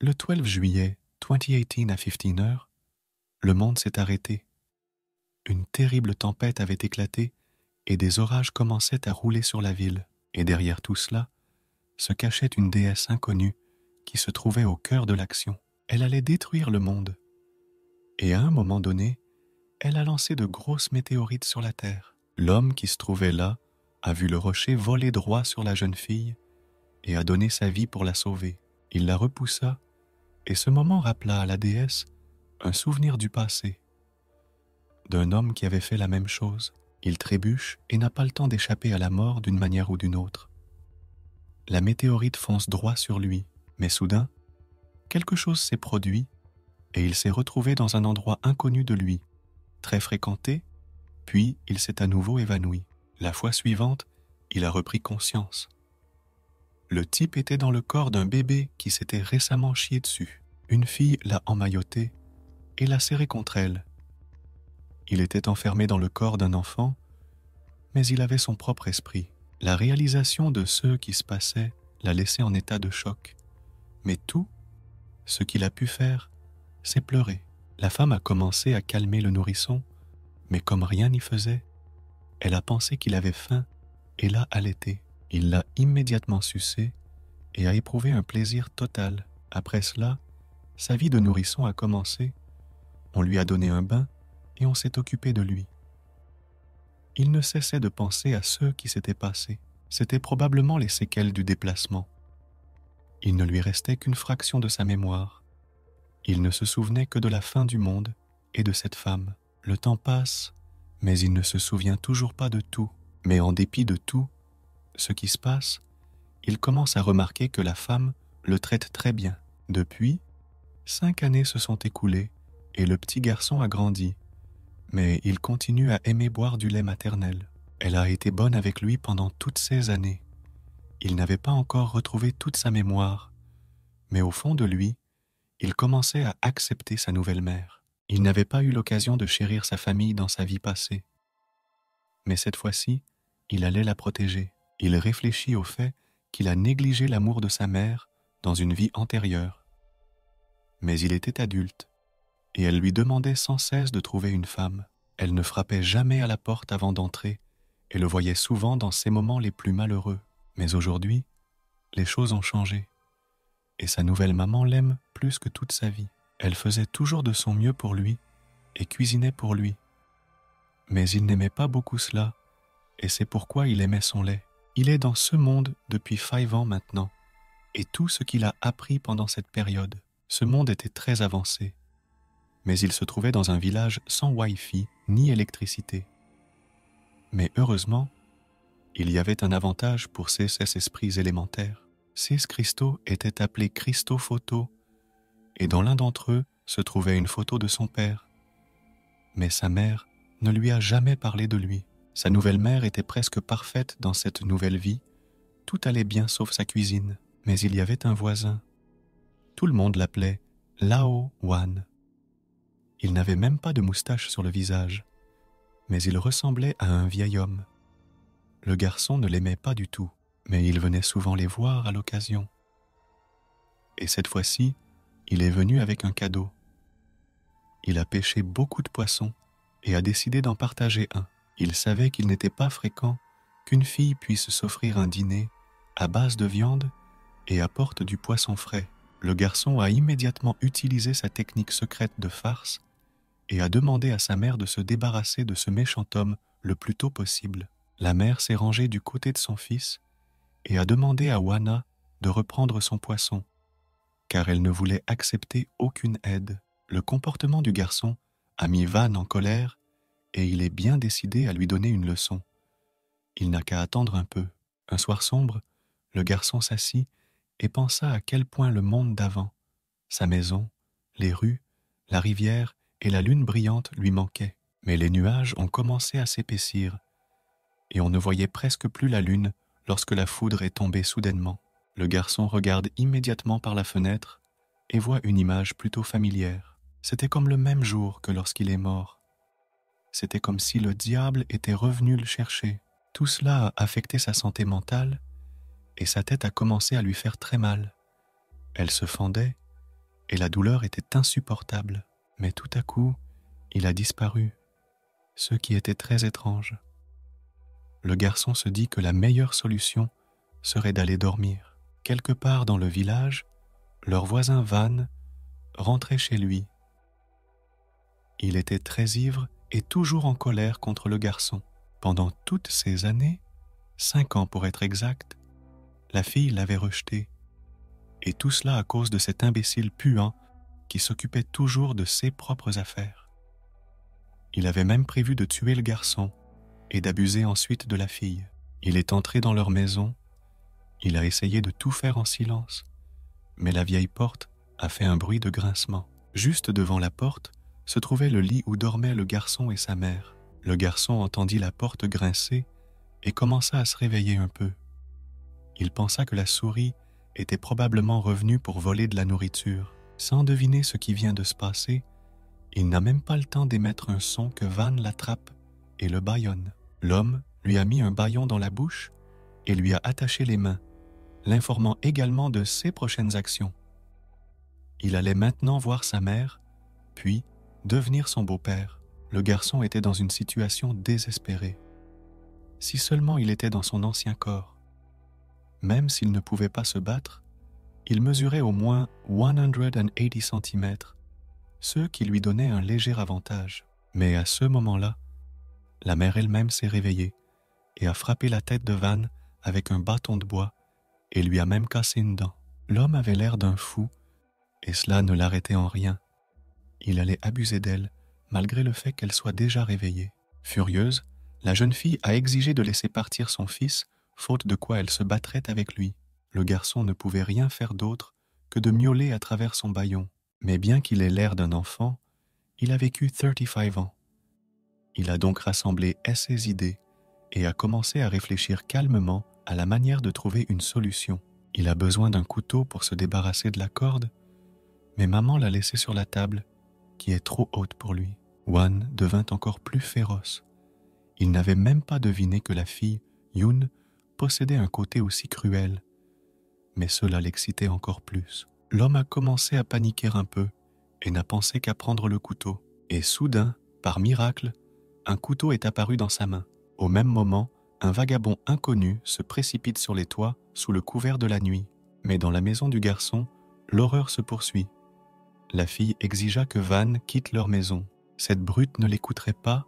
Le 12 juillet 2018 à 15 heures, le monde s'est arrêté. Une terrible tempête avait éclaté et des orages commençaient à rouler sur la ville. Et derrière tout cela, se cachait une déesse inconnue qui se trouvait au cœur de l'action. Elle allait détruire le monde. Et à un moment donné, elle a lancé de grosses météorites sur la terre. L'homme qui se trouvait là a vu le rocher voler droit sur la jeune fille et a donné sa vie pour la sauver. Il la repoussa et ce moment rappela à la déesse un souvenir du passé, d'un homme qui avait fait la même chose. Il trébuche et n'a pas le temps d'échapper à la mort d'une manière ou d'une autre. La météorite fonce droit sur lui, mais soudain, quelque chose s'est produit et il s'est retrouvé dans un endroit inconnu de lui, très fréquenté, puis il s'est à nouveau évanoui. La fois suivante, il a repris conscience. Le type était dans le corps d'un bébé qui s'était récemment chié dessus. Une fille l'a emmailloté et l'a serré contre elle. Il était enfermé dans le corps d'un enfant, mais il avait son propre esprit. La réalisation de ce qui se passait l'a laissé en état de choc. Mais tout, ce qu'il a pu faire, c'est pleurer. La femme a commencé à calmer le nourrisson, mais comme rien n'y faisait, elle a pensé qu'il avait faim et l'a allaité. Il l'a immédiatement sucé et a éprouvé un plaisir total. Après cela, sa vie de nourrisson a commencé. On lui a donné un bain et on s'est occupé de lui. Il ne cessait de penser à ce qui s'était passé. C'était probablement les séquelles du déplacement. Il ne lui restait qu'une fraction de sa mémoire. Il ne se souvenait que de la fin du monde et de cette femme. Le temps passe, mais il ne se souvient toujours pas de tout. Mais en dépit de tout ce qui se passe, il commence à remarquer que la femme le traite très bien. Depuis, 5 années se sont écoulées et le petit garçon a grandi. Mais il continue à aimer boire du lait maternel. Elle a été bonne avec lui pendant toutes ces années. Il n'avait pas encore retrouvé toute sa mémoire, mais au fond de lui, il commençait à accepter sa nouvelle mère. Il n'avait pas eu l'occasion de chérir sa famille dans sa vie passée. Mais cette fois-ci, il allait la protéger. Il réfléchit au fait qu'il a négligé l'amour de sa mère dans une vie antérieure. Mais il était adulte, et elle lui demandait sans cesse de trouver une femme. Elle ne frappait jamais à la porte avant d'entrer, et le voyait souvent dans ses moments les plus malheureux. Mais aujourd'hui, les choses ont changé, et sa nouvelle maman l'aime plus que toute sa vie. Elle faisait toujours de son mieux pour lui, et cuisinait pour lui. Mais il n'aimait pas beaucoup cela, et c'est pourquoi il aimait son lait. Il est dans ce monde depuis 5 ans maintenant, et tout ce qu'il a appris pendant cette période. Ce monde était très avancé, mais il se trouvait dans un village sans Wi-Fi ni électricité. Mais heureusement, il y avait un avantage pour ces esprits élémentaires. Ces cristaux étaient appelés cristaux photos, et dans l'un d'entre eux se trouvait une photo de son père. Mais sa mère ne lui a jamais parlé de lui. Sa nouvelle mère était presque parfaite dans cette nouvelle vie. Tout allait bien sauf sa cuisine. Mais il y avait un voisin. Tout le monde l'appelait Lao Wan. Il n'avait même pas de moustache sur le visage, mais il ressemblait à un vieil homme. Le garçon ne l'aimait pas du tout, mais il venait souvent les voir à l'occasion. Et cette fois-ci, il est venu avec un cadeau. Il a pêché beaucoup de poissons et a décidé d'en partager un. Il savait qu'il n'était pas fréquent qu'une fille puisse s'offrir un dîner à base de viande et apporte du poisson frais. Le garçon a immédiatement utilisé sa technique secrète de farce et a demandé à sa mère de se débarrasser de ce méchant homme le plus tôt possible. La mère s'est rangée du côté de son fils et a demandé à Wana de reprendre son poisson, car elle ne voulait accepter aucune aide. Le comportement du garçon a mis Van en colère et il est bien décidé à lui donner une leçon. Il n'a qu'à attendre un peu. Un soir sombre, le garçon s'assit et pensa à quel point le monde d'avant, sa maison, les rues, la rivière et la lune brillante lui manquaient. Mais les nuages ont commencé à s'épaissir et on ne voyait presque plus la lune lorsque la foudre est tombée soudainement. Le garçon regarde immédiatement par la fenêtre et voit une image plutôt familière. C'était comme le même jour que lorsqu'il est mort. C'était comme si le diable était revenu le chercher. Tout cela a affecté sa santé mentale et sa tête a commencé à lui faire très mal. Elle se fendait et la douleur était insupportable. Mais tout à coup, il a disparu, ce qui était très étrange. Le garçon se dit que la meilleure solution serait d'aller dormir. Quelque part dans le village, leur voisin Van rentrait chez lui. Il était très ivre et toujours en colère contre le garçon. Pendant toutes ces années, 5 ans pour être exact, la fille l'avait rejeté. Et tout cela à cause de cet imbécile puant qui s'occupait toujours de ses propres affaires. Il avait même prévu de tuer le garçon et d'abuser ensuite de la fille. Il est entré dans leur maison, il a essayé de tout faire en silence, mais la vieille porte a fait un bruit de grincement. Juste devant la porte se trouvait le lit où dormaient le garçon et sa mère. Le garçon entendit la porte grincer et commença à se réveiller un peu. Il pensa que la souris était probablement revenue pour voler de la nourriture. Sans deviner ce qui vient de se passer, il n'a même pas le temps d'émettre un son que Van l'attrape et le bâillonne. L'homme lui a mis un bâillon dans la bouche et lui a attaché les mains, l'informant également de ses prochaines actions. Il allait maintenant voir sa mère, puis devenir son beau-père. Le garçon était dans une situation désespérée. Si seulement il était dans son ancien corps. Même s'il ne pouvait pas se battre, il mesurait au moins 180 cm, ce qui lui donnait un léger avantage. Mais à ce moment-là, la mère elle-même s'est réveillée et a frappé la tête de Van avec un bâton de bois et lui a même cassé une dent. L'homme avait l'air d'un fou et cela ne l'arrêtait en rien. Il allait abuser d'elle malgré le fait qu'elle soit déjà réveillée. Furieuse, la jeune fille a exigé de laisser partir son fils, faute de quoi elle se battrait avec lui. Le garçon ne pouvait rien faire d'autre que de miauler à travers son bâillon. Mais bien qu'il ait l'air d'un enfant, il a vécu 35 ans. Il a donc rassemblé ses idées et a commencé à réfléchir calmement à la manière de trouver une solution. Il a besoin d'un couteau pour se débarrasser de la corde, mais maman l'a laissé sur la table, qui est trop haute pour lui. Wan devint encore plus féroce. Il n'avait même pas deviné que la fille, Yoon, possédait un côté aussi cruel. Mais cela l'excitait encore plus. L'homme a commencé à paniquer un peu et n'a pensé qu'à prendre le couteau. Et soudain, par miracle, un couteau est apparu dans sa main. Au même moment, un vagabond inconnu se précipite sur les toits sous le couvert de la nuit. Mais dans la maison du garçon, l'horreur se poursuit. La fille exigea que Van quitte leur maison. Cette brute ne l'écouterait pas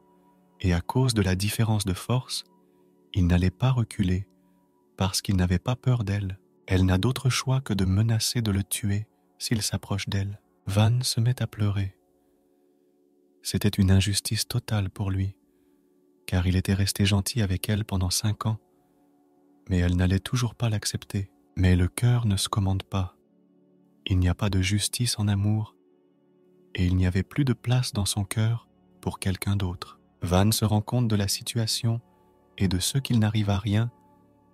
et à cause de la différence de force, il n'allait pas reculer parce qu'il n'avait pas peur d'elle. Elle n'a d'autre choix que de menacer de le tuer s'il s'approche d'elle. Van se met à pleurer. C'était une injustice totale pour lui, car il était resté gentil avec elle pendant 5 ans, mais elle n'allait toujours pas l'accepter. Mais le cœur ne se commande pas. Il n'y a pas de justice en amour, et il n'y avait plus de place dans son cœur pour quelqu'un d'autre. Van se rend compte de la situation et de ce qu'il n'arrive à rien,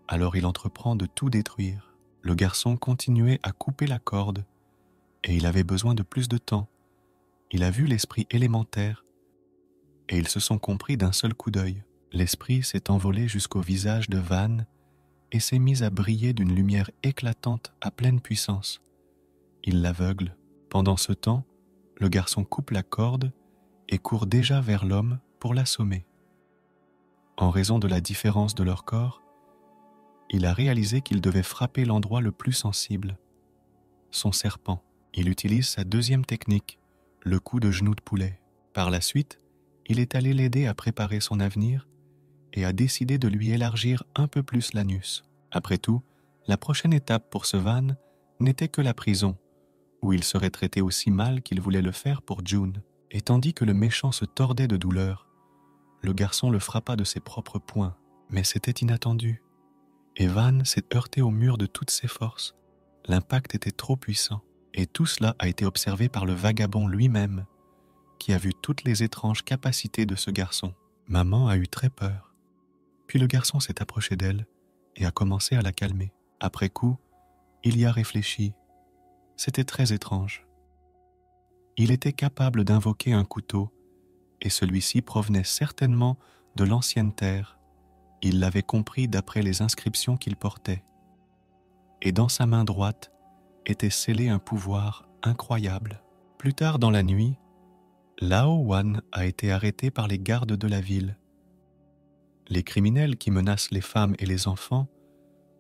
alors il entreprend de tout détruire. Le garçon continuait à couper la corde, et il avait besoin de plus de temps. Il a vu l'esprit élémentaire, et ils se sont compris d'un seul coup d'œil. L'esprit s'est envolé jusqu'au visage de Van et s'est mis à briller d'une lumière éclatante à pleine puissance. Il l'aveugle. Pendant ce temps, le garçon coupe la corde et court déjà vers l'homme pour l'assommer. En raison de la différence de leur corps, il a réalisé qu'il devait frapper l'endroit le plus sensible, son serpent. Il utilise sa deuxième technique, le coup de genou de poulet. Par la suite, il est allé l'aider à préparer son avenir et a décidé de lui élargir un peu plus l'anus. Après tout, la prochaine étape pour ce Van n'était que la prison, où il serait traité aussi mal qu'il voulait le faire pour June. Et tandis que le méchant se tordait de douleur, le garçon le frappa de ses propres poings. Mais c'était inattendu. Et Van s'est heurté au mur de toutes ses forces. L'impact était trop puissant. Et tout cela a été observé par le vagabond lui-même, qui a vu toutes les étranges capacités de ce garçon. Maman a eu très peur. Puis le garçon s'est approché d'elle et a commencé à la calmer. Après coup, il y a réfléchi. C'était très étrange. Il était capable d'invoquer un couteau, et celui-ci provenait certainement de l'ancienne terre. Il l'avait compris d'après les inscriptions qu'il portait. Et dans sa main droite était scellé un pouvoir incroyable. Plus tard dans la nuit, Lao Wan a été arrêté par les gardes de la ville. Les criminels qui menacent les femmes et les enfants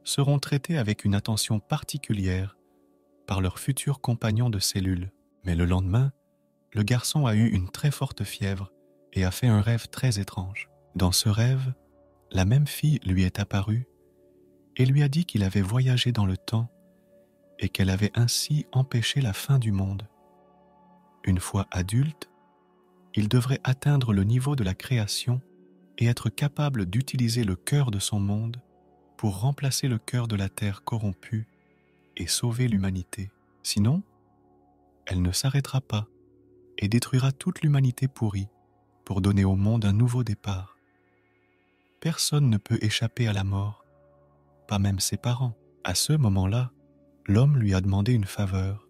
seront traités avec une attention particulière par leurs futurs compagnons de cellule. Mais le lendemain, le garçon a eu une très forte fièvre et a fait un rêve très étrange. Dans ce rêve, la même fille lui est apparue et lui a dit qu'il avait voyagé dans le temps et qu'elle avait ainsi empêché la fin du monde. Une fois adulte, il devrait atteindre le niveau de la création et être capable d'utiliser le cœur de son monde pour remplacer le cœur de la terre corrompue et sauver l'humanité. Sinon, elle ne s'arrêtera pas et détruira toute l'humanité pourrie pour donner au monde un nouveau départ. Personne ne peut échapper à la mort, pas même ses parents. À ce moment-là, l'homme lui a demandé une faveur.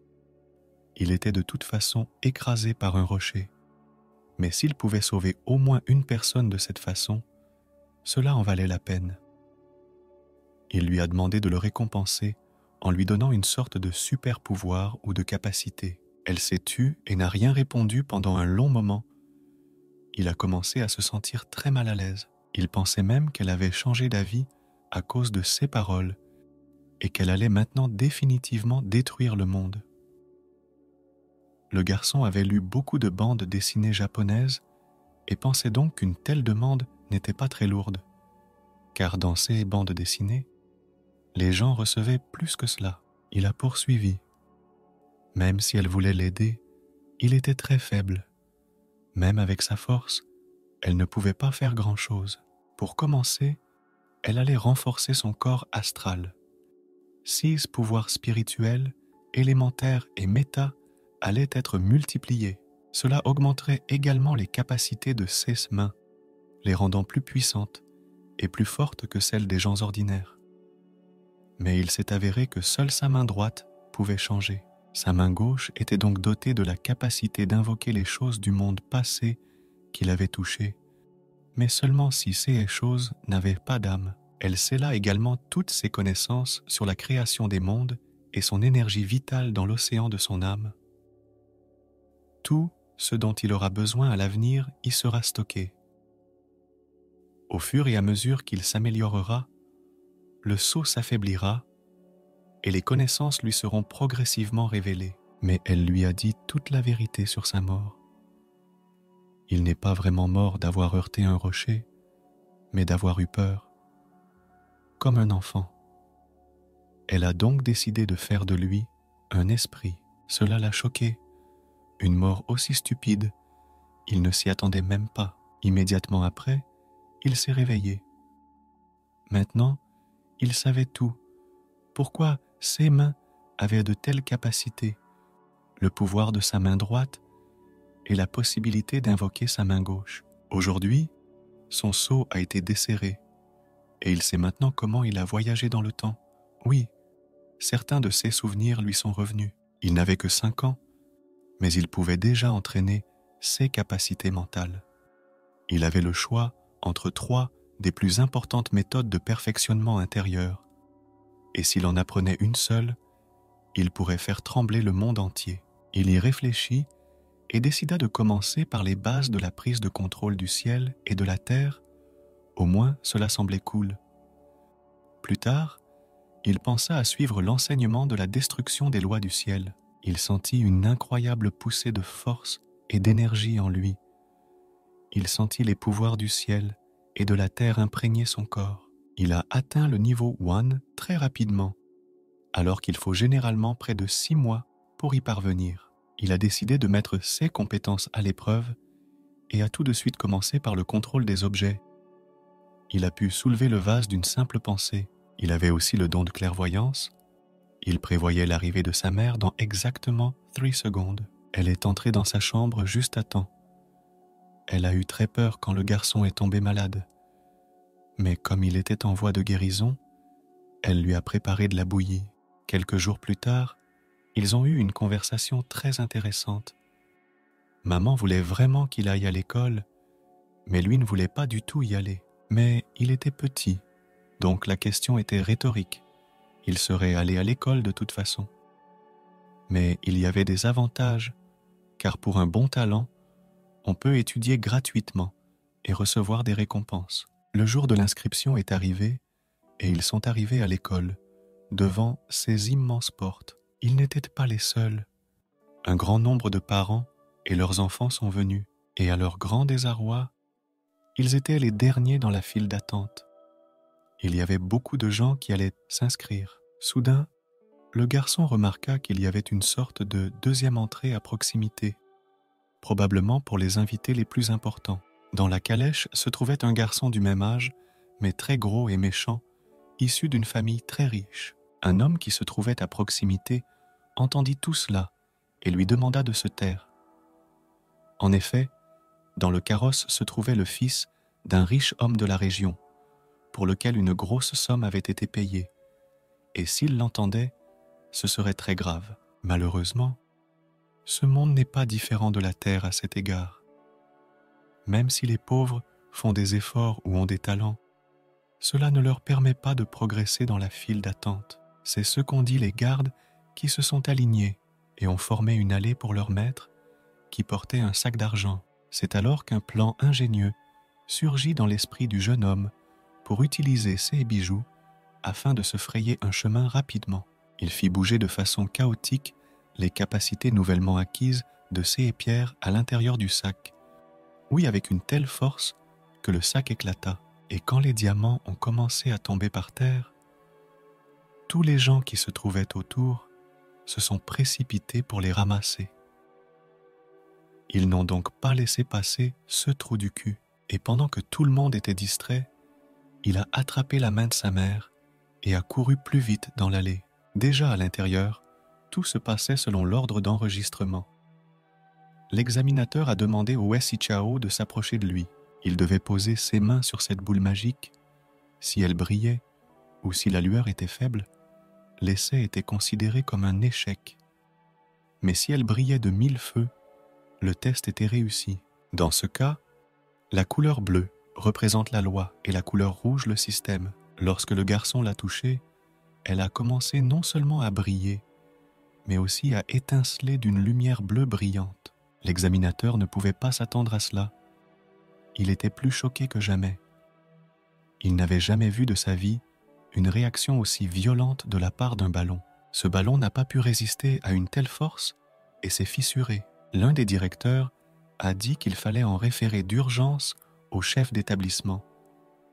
Il était de toute façon écrasé par un rocher. Mais s'il pouvait sauver au moins une personne de cette façon, cela en valait la peine. Il lui a demandé de le récompenser en lui donnant une sorte de super pouvoir ou de capacité. Elle s'est tue et n'a rien répondu pendant un long moment. Il a commencé à se sentir très mal à l'aise. Il pensait même qu'elle avait changé d'avis à cause de ses paroles et qu'elle allait maintenant définitivement détruire le monde. Le garçon avait lu beaucoup de bandes dessinées japonaises et pensait donc qu'une telle demande n'était pas très lourde, car dans ces bandes dessinées, les gens recevaient plus que cela. Il a poursuivi. Même si elle voulait l'aider, il était très faible. Même avec sa force, elle ne pouvait pas faire grand-chose. Pour commencer, elle allait renforcer son corps astral. 6 pouvoirs spirituels, élémentaires et méta allaient être multipliés. Cela augmenterait également les capacités de ses mains, les rendant plus puissantes et plus fortes que celles des gens ordinaires. Mais il s'est avéré que seule sa main droite pouvait changer. Sa main gauche était donc dotée de la capacité d'invoquer les choses du monde passé qu'il avait touchées, mais seulement si ces choses n'avaient pas d'âme. Elle scella également toutes ses connaissances sur la création des mondes et son énergie vitale dans l'océan de son âme. Tout ce dont il aura besoin à l'avenir y sera stocké. Au fur et à mesure qu'il s'améliorera, le sceau s'affaiblira et les connaissances lui seront progressivement révélées. Mais elle lui a dit toute la vérité sur sa mort. Il n'est pas vraiment mort d'avoir heurté un rocher, mais d'avoir eu peur, comme un enfant. Elle a donc décidé de faire de lui un esprit. Cela l'a choqué. Une mort aussi stupide, il ne s'y attendait même pas. Immédiatement après, il s'est réveillé. Maintenant, il savait tout. Pourquoi ses mains avaient de telles capacités, le pouvoir de sa main droite et la possibilité d'invoquer sa main gauche. Aujourd'hui, son sceau a été desserré et il sait maintenant comment il a voyagé dans le temps. Oui, certains de ses souvenirs lui sont revenus. Il n'avait que 5 ans, mais il pouvait déjà entraîner ses capacités mentales. Il avait le choix entre 3 des plus importantes méthodes de perfectionnement intérieur, et s'il en apprenait une seule, il pourrait faire trembler le monde entier. Il y réfléchit et décida de commencer par les bases de la prise de contrôle du ciel et de la terre. Au moins, cela semblait cool. Plus tard, il pensa à suivre l'enseignement de la destruction des lois du ciel. Il sentit une incroyable poussée de force et d'énergie en lui. Il sentit les pouvoirs du ciel et de la terre imprégner son corps. Il a atteint le niveau 1 très rapidement, alors qu'il faut généralement près de 6 mois pour y parvenir. Il a décidé de mettre ses compétences à l'épreuve et a tout de suite commencé par le contrôle des objets. Il a pu soulever le vase d'une simple pensée. Il avait aussi le don de clairvoyance. Il prévoyait l'arrivée de sa mère dans exactement 3 secondes. Elle est entrée dans sa chambre juste à temps. Elle a eu très peur quand le garçon est tombé malade. Mais comme il était en voie de guérison, elle lui a préparé de la bouillie. Quelques jours plus tard, ils ont eu une conversation très intéressante. Maman voulait vraiment qu'il aille à l'école, mais lui ne voulait pas du tout y aller. Mais il était petit, donc la question était rhétorique. Il serait allé à l'école de toute façon. Mais il y avait des avantages, car pour un bon talent, on peut étudier gratuitement et recevoir des récompenses. Le jour de l'inscription est arrivé, et ils sont arrivés à l'école, devant ces immenses portes. Ils n'étaient pas les seuls. Un grand nombre de parents et leurs enfants sont venus, et à leur grand désarroi, ils étaient les derniers dans la file d'attente. Il y avait beaucoup de gens qui allaient s'inscrire. Soudain, le garçon remarqua qu'il y avait une sorte de deuxième entrée à proximité, probablement pour les invités les plus importants. Dans la calèche se trouvait un garçon du même âge, mais très gros et méchant, issu d'une famille très riche. Un homme qui se trouvait à proximité entendit tout cela et lui demanda de se taire. En effet, dans le carrosse se trouvait le fils d'un riche homme de la région, pour lequel une grosse somme avait été payée, et s'il l'entendait, ce serait très grave. Malheureusement, ce monde n'est pas différent de la terre à cet égard. Même si les pauvres font des efforts ou ont des talents, cela ne leur permet pas de progresser dans la file d'attente. C'est ce qu'ont dit les gardes qui se sont alignés et ont formé une allée pour leur maître qui portait un sac d'argent. C'est alors qu'un plan ingénieux surgit dans l'esprit du jeune homme pour utiliser ses bijoux afin de se frayer un chemin rapidement. Il fit bouger de façon chaotique les capacités nouvellement acquises de Sé et Pierre à l'intérieur du sac, oui, avec une telle force que le sac éclata. Et quand les diamants ont commencé à tomber par terre, tous les gens qui se trouvaient autour se sont précipités pour les ramasser. Ils n'ont donc pas laissé passer ce trou du cul, et pendant que tout le monde était distrait, il a attrapé la main de sa mère et a couru plus vite dans l'allée. Déjà à l'intérieur, tout se passait selon l'ordre d'enregistrement. L'examinateur a demandé au Wei Sichao de s'approcher de lui. Il devait poser ses mains sur cette boule magique. Si elle brillait ou si la lueur était faible, l'essai était considéré comme un échec. Mais si elle brillait de 1000 feux, le test était réussi. Dans ce cas, la couleur bleue représente la loi et la couleur rouge le système. Lorsque le garçon l'a touchée, elle a commencé non seulement à briller, mais aussi à étinceler d'une lumière bleue brillante. L'examinateur ne pouvait pas s'attendre à cela. Il était plus choqué que jamais. Il n'avait jamais vu de sa vie une réaction aussi violente de la part d'un ballon. Ce ballon n'a pas pu résister à une telle force et s'est fissuré. L'un des directeurs a dit qu'il fallait en référer d'urgence au chef d'établissement,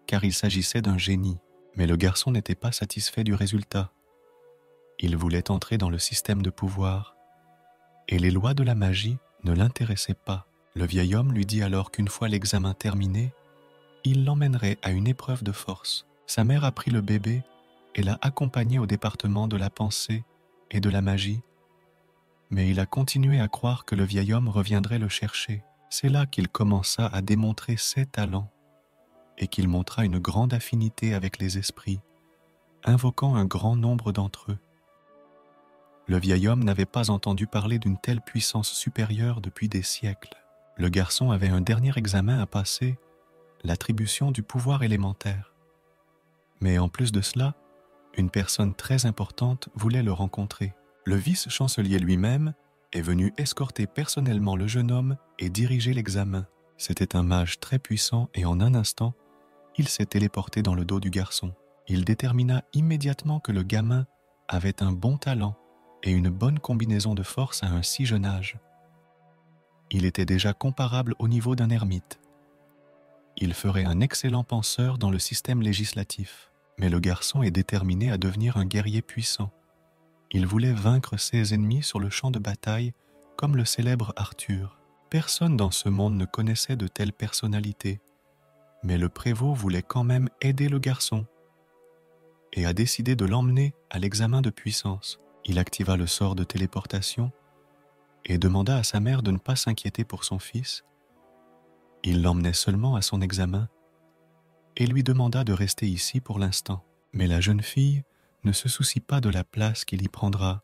car il s'agissait d'un génie. Mais le garçon n'était pas satisfait du résultat. Il voulait entrer dans le système de pouvoir, et les lois de la magie ne l'intéressaient pas. Le vieil homme lui dit alors qu'une fois l'examen terminé, il l'emmènerait à une épreuve de force. Sa mère a pris le bébé et l'a accompagné au département de la pensée et de la magie, mais il a continué à croire que le vieil homme reviendrait le chercher. C'est là qu'il commença à démontrer ses talents et qu'il montra une grande affinité avec les esprits, invoquant un grand nombre d'entre eux. Le vieil homme n'avait pas entendu parler d'une telle puissance supérieure depuis des siècles. Le garçon avait un dernier examen à passer, l'attribution du pouvoir élémentaire. Mais en plus de cela, une personne très importante voulait le rencontrer. Le vice-chancelier lui-même est venu escorter personnellement le jeune homme et diriger l'examen. C'était un mage très puissant et en un instant, il s'est téléporté dans le dos du garçon. Il détermina immédiatement que le gamin avait un bon talent et une bonne combinaison de force à un si jeune âge. Il était déjà comparable au niveau d'un ermite. Il ferait un excellent penseur dans le système législatif. Mais le garçon est déterminé à devenir un guerrier puissant. Il voulait vaincre ses ennemis sur le champ de bataille comme le célèbre Arthur. Personne dans ce monde ne connaissait de telles personnalités. Mais le prévôt voulait quand même aider le garçon et a décidé de l'emmener à l'examen de puissance. Il activa le sort de téléportation et demanda à sa mère de ne pas s'inquiéter pour son fils. Il l'emmenait seulement à son examen et lui demanda de rester ici pour l'instant. Mais la jeune fille ne se soucie pas de la place qu'il y prendra.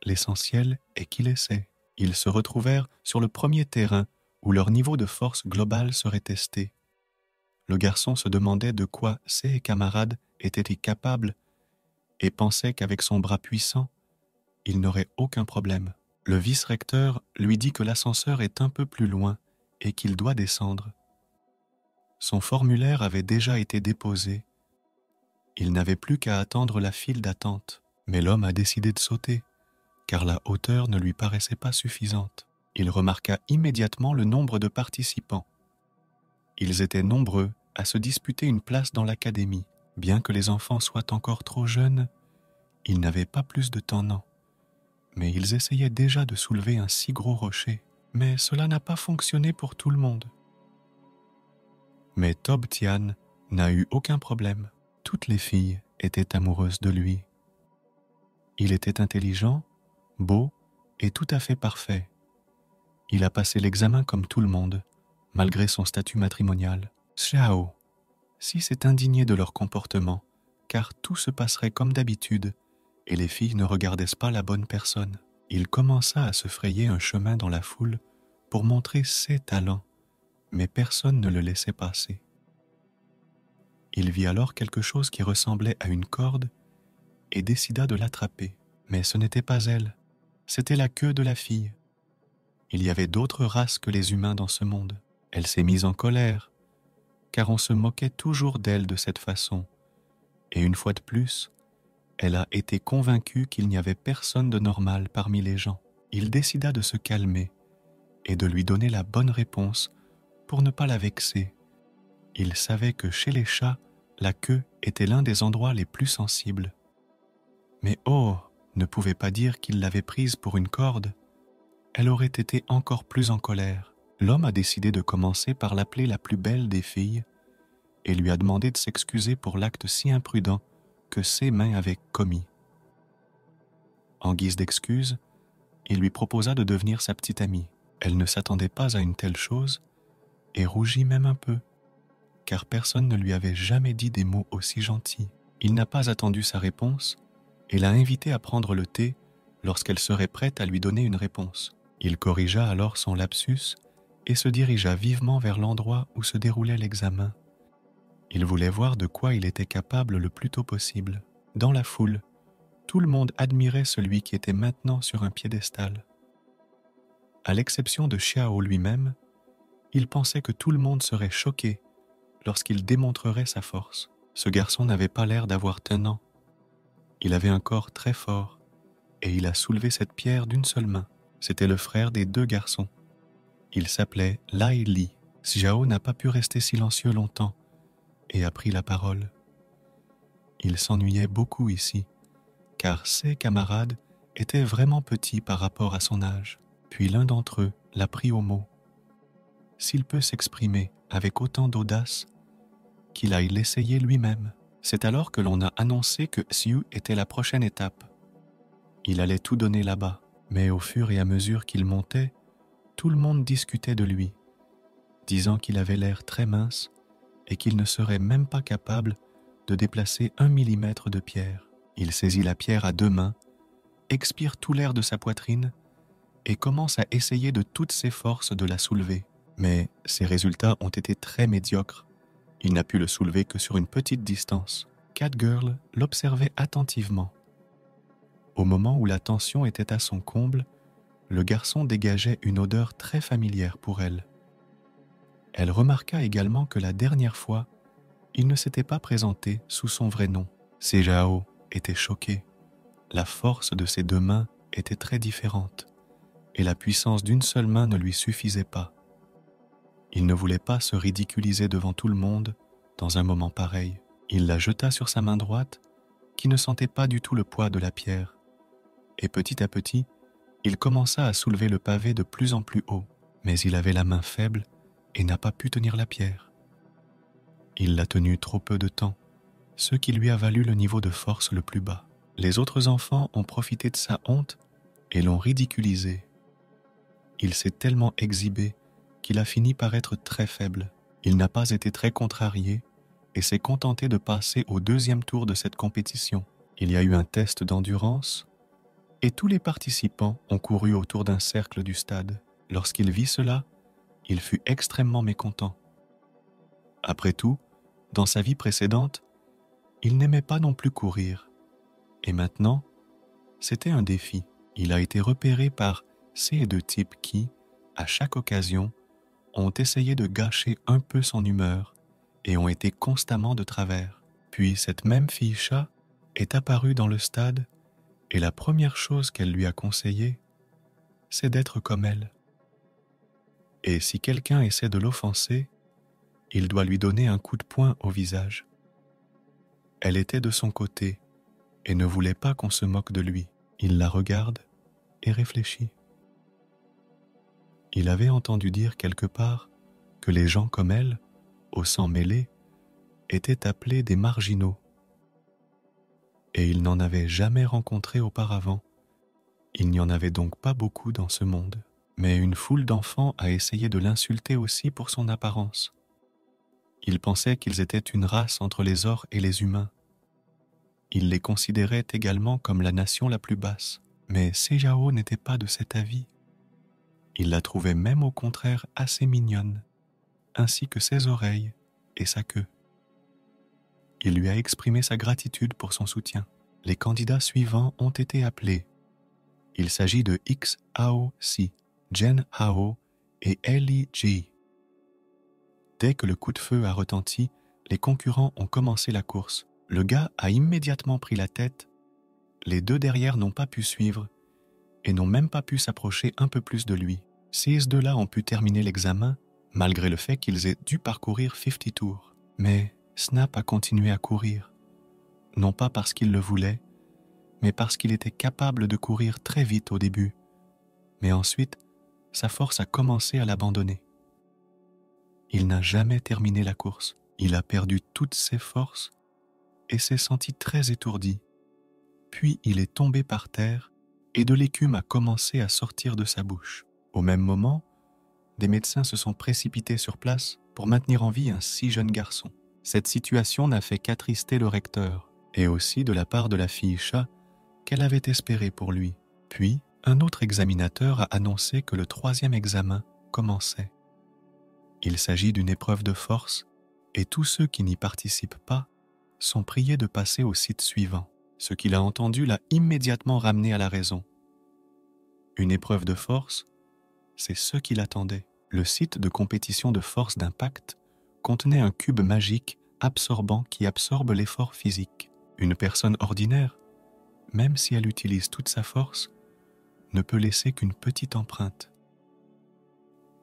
L'essentiel est qu'il essaie. Ils se retrouvèrent sur le premier terrain où leur niveau de force globale serait testé. Le garçon se demandait de quoi ses camarades étaient capables et pensait qu'avec son bras puissant, il n'aurait aucun problème. Le vice-recteur lui dit que l'ascenseur est un peu plus loin et qu'il doit descendre. Son formulaire avait déjà été déposé. Il n'avait plus qu'à attendre la file d'attente. Mais l'homme a décidé de sauter, car la hauteur ne lui paraissait pas suffisante. Il remarqua immédiatement le nombre de participants. Ils étaient nombreux à se disputer une place dans l'académie. Bien que les enfants soient encore trop jeunes, ils n'avaient pas plus de temps, non. Mais ils essayaient déjà de soulever un si gros rocher. Mais cela n'a pas fonctionné pour tout le monde. Mais Tob Tian n'a eu aucun problème. Toutes les filles étaient amoureuses de lui. Il était intelligent, beau et tout à fait parfait. Il a passé l'examen comme tout le monde, malgré son statut matrimonial. Xiao si s'est indigné de leur comportement, car tout se passerait comme d'habitude, et les filles ne regardaient pas la bonne personne. Il commença à se frayer un chemin dans la foule pour montrer ses talents, mais personne ne le laissait passer. Il vit alors quelque chose qui ressemblait à une corde et décida de l'attraper. Mais ce n'était pas elle, c'était la queue de la fille. Il y avait d'autres races que les humains dans ce monde. Elle s'est mise en colère, car on se moquait toujours d'elle de cette façon. Et une fois de plus, elle a été convaincue qu'il n'y avait personne de normal parmi les gens. Il décida de se calmer et de lui donner la bonne réponse pour ne pas la vexer. Il savait que chez les chats, la queue était l'un des endroits les plus sensibles. Mais oh, ne pouvait pas dire qu'il l'avait prise pour une corde. Elle aurait été encore plus en colère. L'homme a décidé de commencer par l'appeler la plus belle des filles et lui a demandé de s'excuser pour l'acte si imprudent que ses mains avaient commis. En guise d'excuse, il lui proposa de devenir sa petite amie. Elle ne s'attendait pas à une telle chose et rougit même un peu, car personne ne lui avait jamais dit des mots aussi gentils. Il n'a pas attendu sa réponse et l'a invitée à prendre le thé lorsqu'elle serait prête à lui donner une réponse. Il corrigea alors son lapsus et se dirigea vivement vers l'endroit où se déroulait l'examen. Il voulait voir de quoi il était capable le plus tôt possible. Dans la foule, tout le monde admirait celui qui était maintenant sur un piédestal. À l'exception de Xiao lui-même, il pensait que tout le monde serait choqué lorsqu'il démontrerait sa force. Ce garçon n'avait pas l'air d'avoir tenant. Il avait un corps très fort et il a soulevé cette pierre d'une seule main. C'était le frère des deux garçons. Il s'appelait Lai Li. Xiao n'a pas pu rester silencieux longtemps et a pris la parole. Il s'ennuyait beaucoup ici, car ses camarades étaient vraiment petits par rapport à son âge. Puis l'un d'entre eux l'a pris au mot. S'il peut s'exprimer avec autant d'audace, qu'il aille l'essayer lui-même. C'est alors que l'on a annoncé que Xiu était la prochaine étape. Il allait tout donner là-bas, mais au fur et à mesure qu'il montait, tout le monde discutait de lui, disant qu'il avait l'air très mince et qu'il ne serait même pas capable de déplacer 1 millimètre de pierre. Il saisit la pierre à 2 mains, expire tout l'air de sa poitrine et commence à essayer de toutes ses forces de la soulever. Mais ses résultats ont été très médiocres. Il n'a pu le soulever que sur une petite distance. Catgirl l'observait attentivement. Au moment où la tension était à son comble, le garçon dégageait une odeur très familière pour elle. Elle remarqua également que la dernière fois, il ne s'était pas présenté sous son vrai nom. Sejao était choqué. La force de ses 2 mains était très différente, et la puissance d'une seule main ne lui suffisait pas. Il ne voulait pas se ridiculiser devant tout le monde dans un moment pareil. Il la jeta sur sa main droite, qui ne sentait pas du tout le poids de la pierre. Et petit à petit, il commença à soulever le pavé de plus en plus haut, mais il avait la main faible et n'a pas pu tenir la pierre. Il l'a tenue trop peu de temps, ce qui lui a valu le niveau de force le plus bas. Les autres enfants ont profité de sa honte et l'ont ridiculisé. Il s'est tellement exhibé qu'il a fini par être très faible. Il n'a pas été très contrarié et s'est contenté de passer au 2e tour de cette compétition. Il y a eu un test d'endurance et tous les participants ont couru autour d'un cercle du stade. Lorsqu'il vit cela, il fut extrêmement mécontent. Après tout, dans sa vie précédente, il n'aimait pas non plus courir. Et maintenant, c'était un défi. Il a été repéré par ces deux types qui, à chaque occasion, ont essayé de gâcher un peu son humeur et ont été constamment de travers. Puis cette même fille chat est apparue dans le stade et la première chose qu'elle lui a conseillé, c'est d'être comme elle. Et si quelqu'un essaie de l'offenser, il doit lui donner un coup de poing au visage. Elle était de son côté et ne voulait pas qu'on se moque de lui. Il la regarde et réfléchit. Il avait entendu dire quelque part que les gens comme elle, au sang mêlé, étaient appelés des marginaux. Et il n'en avait jamais rencontré auparavant. Il n'y en avait donc pas beaucoup dans ce monde. Mais une foule d'enfants a essayé de l'insulter aussi pour son apparence. Ils pensaient qu'ils étaient une race entre les ors et les humains. Ils les considéraient également comme la nation la plus basse. Mais Sejao n'était pas de cet avis. Il la trouvait même au contraire assez mignonne, ainsi que ses oreilles et sa queue. Il lui a exprimé sa gratitude pour son soutien. Les candidats suivants ont été appelés. Il s'agit de X Hao Si, Jen Hao et Ellie Ji. Dès que le coup de feu a retenti, les concurrents ont commencé la course. Le gars a immédiatement pris la tête. Les deux derrière n'ont pas pu suivre et n'ont même pas pu s'approcher un peu plus de lui. Ces deux-là ont pu terminer l'examen, malgré le fait qu'ils aient dû parcourir 50 tours. Mais Snap a continué à courir, non pas parce qu'il le voulait, mais parce qu'il était capable de courir très vite au début. Mais ensuite, sa force a commencé à l'abandonner. Il n'a jamais terminé la course. Il a perdu toutes ses forces et s'est senti très étourdi. Puis il est tombé par terre et de l'écume a commencé à sortir de sa bouche. Au même moment, des médecins se sont précipités sur place pour maintenir en vie un si jeune garçon. Cette situation n'a fait qu'attrister le recteur, et aussi de la part de la fille chat qu'elle avait espéré pour lui. Puis, un autre examinateur a annoncé que le 3e examen commençait. Il s'agit d'une épreuve de force, et tous ceux qui n'y participent pas sont priés de passer au site suivant. Ce qu'il a entendu l'a immédiatement ramené à la raison. Une épreuve de force, c'est ce qu'il attendait. Le site de compétition de force d'impact contenait un cube magique absorbant qui absorbe l'effort physique. Une personne ordinaire, même si elle utilise toute sa force, ne peut laisser qu'une petite empreinte.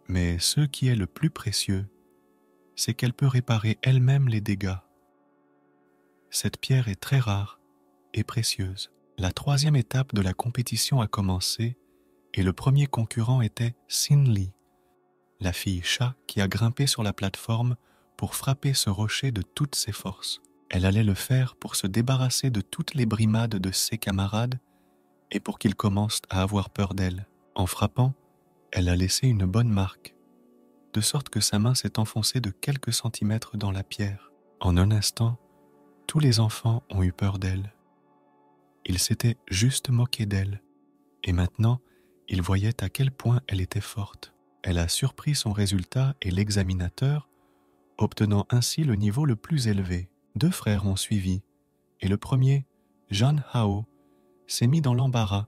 Mais ce qui est le plus précieux, c'est qu'elle peut réparer elle-même les dégâts. Cette pierre est très rare et précieuse. La 3e étape de la compétition a commencé et le premier concurrent était Xin Li, la fille chat qui a grimpé sur la plateforme pour frapper ce rocher de toutes ses forces. Elle allait le faire pour se débarrasser de toutes les brimades de ses camarades et pour qu'ils commencent à avoir peur d'elle. En frappant, elle a laissé une bonne marque, de sorte que sa main s'est enfoncée de quelques centimètres dans la pierre. En un instant, tous les enfants ont eu peur d'elle. Ils s'étaient juste moqués d'elle, et maintenant, ils voyaient à quel point elle était forte. Elle a surpris son résultat et l'examinateur, obtenant ainsi le niveau le plus élevé. 2 frères ont suivi, et le premier, Jan Hao, s'est mis dans l'embarras.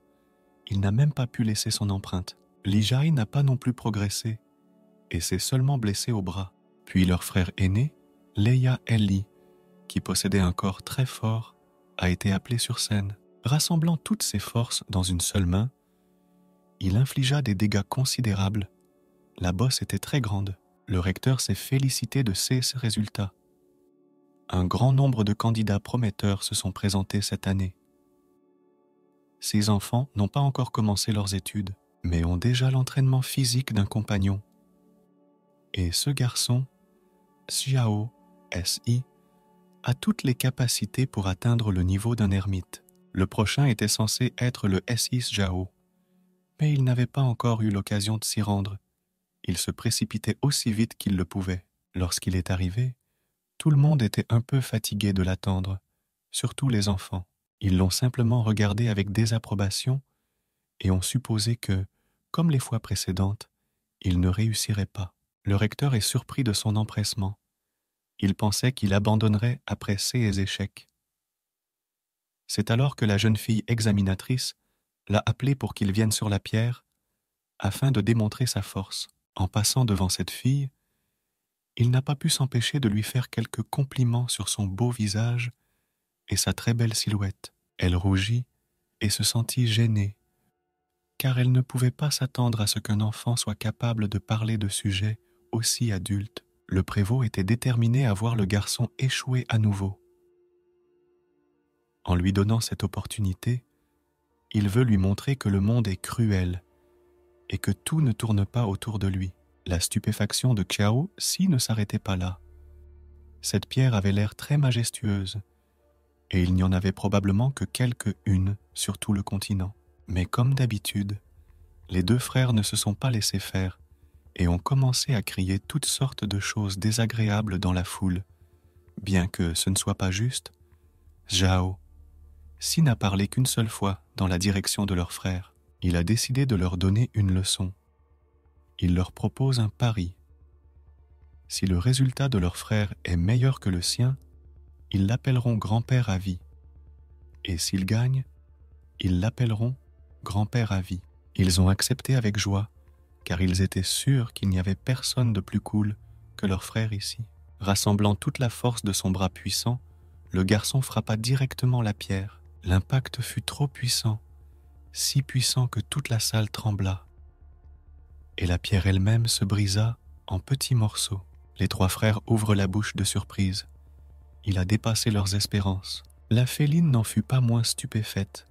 Il n'a même pas pu laisser son empreinte. Li Jai n'a pas non plus progressé, et s'est seulement blessé au bras. Puis leur frère aîné, Leia Ellie, qui possédait un corps très fort, a été appelé sur scène. Rassemblant toutes ses forces dans une seule main, il infligea des dégâts considérables. La bosse était très grande. Le recteur s'est félicité de ces résultats. Un grand nombre de candidats prometteurs se sont présentés cette année. Ces enfants n'ont pas encore commencé leurs études, mais ont déjà l'entraînement physique d'un compagnon. Et ce garçon, Xiao, S.I., a toutes les capacités pour atteindre le niveau d'un ermite. Le prochain était censé être le S.I. Xiao, mais il n'avait pas encore eu l'occasion de s'y rendre. Il se précipitait aussi vite qu'il le pouvait. Lorsqu'il est arrivé, tout le monde était un peu fatigué de l'attendre, surtout les enfants. Ils l'ont simplement regardé avec désapprobation et ont supposé que, comme les fois précédentes, il ne réussirait pas. Le recteur est surpris de son empressement. Il pensait qu'il abandonnerait après ses échecs. C'est alors que la jeune fille examinatrice l'a appelé pour qu'il vienne sur la pierre, afin de démontrer sa force. En passant devant cette fille, il n'a pas pu s'empêcher de lui faire quelques compliments sur son beau visage et sa très belle silhouette. Elle rougit et se sentit gênée, car elle ne pouvait pas s'attendre à ce qu'un enfant soit capable de parler de sujets aussi adultes. Le prévôt était déterminé à voir le garçon échouer à nouveau. En lui donnant cette opportunité, il veut lui montrer que le monde est cruel et que tout ne tourne pas autour de lui. La stupéfaction de Xiao Si ne s'arrêtait pas là. Cette pierre avait l'air très majestueuse, et il n'y en avait probablement que quelques-unes sur tout le continent. Mais comme d'habitude, les deux frères ne se sont pas laissés faire et ont commencé à crier toutes sortes de choses désagréables dans la foule. Bien que ce ne soit pas juste, Zhao Si n'a parlé qu'une seule fois dans la direction de leur frère. Il a décidé de leur donner une leçon. Il leur propose un pari. Si le résultat de leur frère est meilleur que le sien, ils l'appelleront grand-père à vie. Et s'ils gagnent, ils l'appelleront grand-père à vie. Ils ont accepté avec joie, car ils étaient sûrs qu'il n'y avait personne de plus cool que leur frère ici. Rassemblant toute la force de son bras puissant, le garçon frappa directement la pierre. L'impact fut trop puissant, si puissant que toute la salle trembla. Et la pierre elle-même se brisa en petits morceaux. Les trois frères ouvrent la bouche de surprise. Il a dépassé leurs espérances. La féline n'en fut pas moins stupéfaite,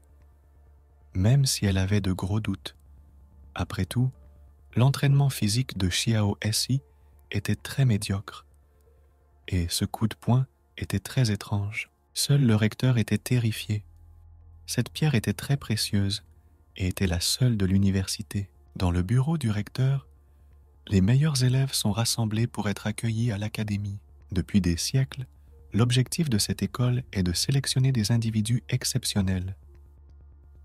même si elle avait de gros doutes. Après tout, l'entraînement physique de Xiao Si était très médiocre, et ce coup de poing était très étrange. Seul le recteur était terrifié. Cette pierre était très précieuse et était la seule de l'université. Dans le bureau du recteur, les meilleurs élèves sont rassemblés pour être accueillis à l'académie. Depuis des siècles, l'objectif de cette école est de sélectionner des individus exceptionnels.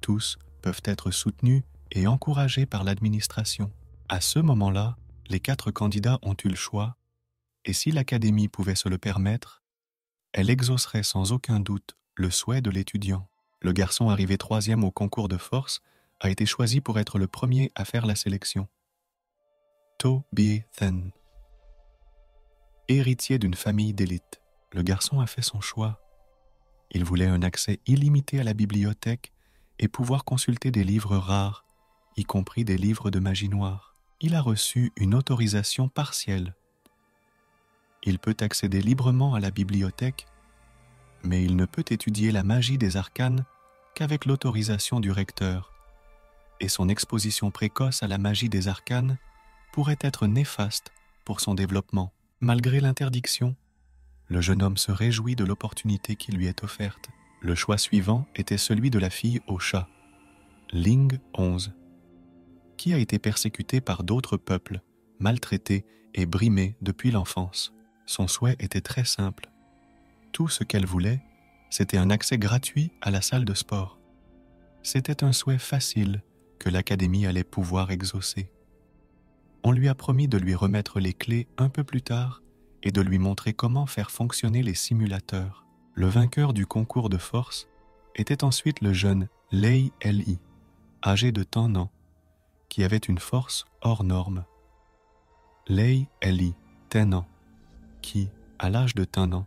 Tous peuvent être soutenus et encouragés par l'administration. À ce moment-là, les 4 candidats ont eu le choix, et si l'académie pouvait se le permettre, elle exaucerait sans aucun doute le souhait de l'étudiant. Le garçon arrivé 3e au concours de force a été choisi pour être le premier à faire la sélection. To Bie Then. Héritier d'une famille d'élite, le garçon a fait son choix. Il voulait un accès illimité à la bibliothèque et pouvoir consulter des livres rares, y compris des livres de magie noire. Il a reçu une autorisation partielle. Il peut accéder librement à la bibliothèque, mais il ne peut étudier la magie des arcanes qu'avec l'autorisation du recteur, et son exposition précoce à la magie des arcanes pourrait être néfaste pour son développement. Malgré l'interdiction, le jeune homme se réjouit de l'opportunité qui lui est offerte. Le choix suivant était celui de la fille au chat, Ling 11, qui a été persécutée par d'autres peuples, maltraitée et brimée depuis l'enfance. Son souhait était très simple. Tout ce qu'elle voulait, c'était un accès gratuit à la salle de sport. C'était un souhait facile que l'académie allait pouvoir exaucer. On lui a promis de lui remettre les clés un peu plus tard et de lui montrer comment faire fonctionner les simulateurs. Le vainqueur du concours de force était ensuite le jeune Lei Li, âgé de 10 ans, qui avait une force hors norme. Lei Li, 10 ans, qui, à l'âge de 10 ans,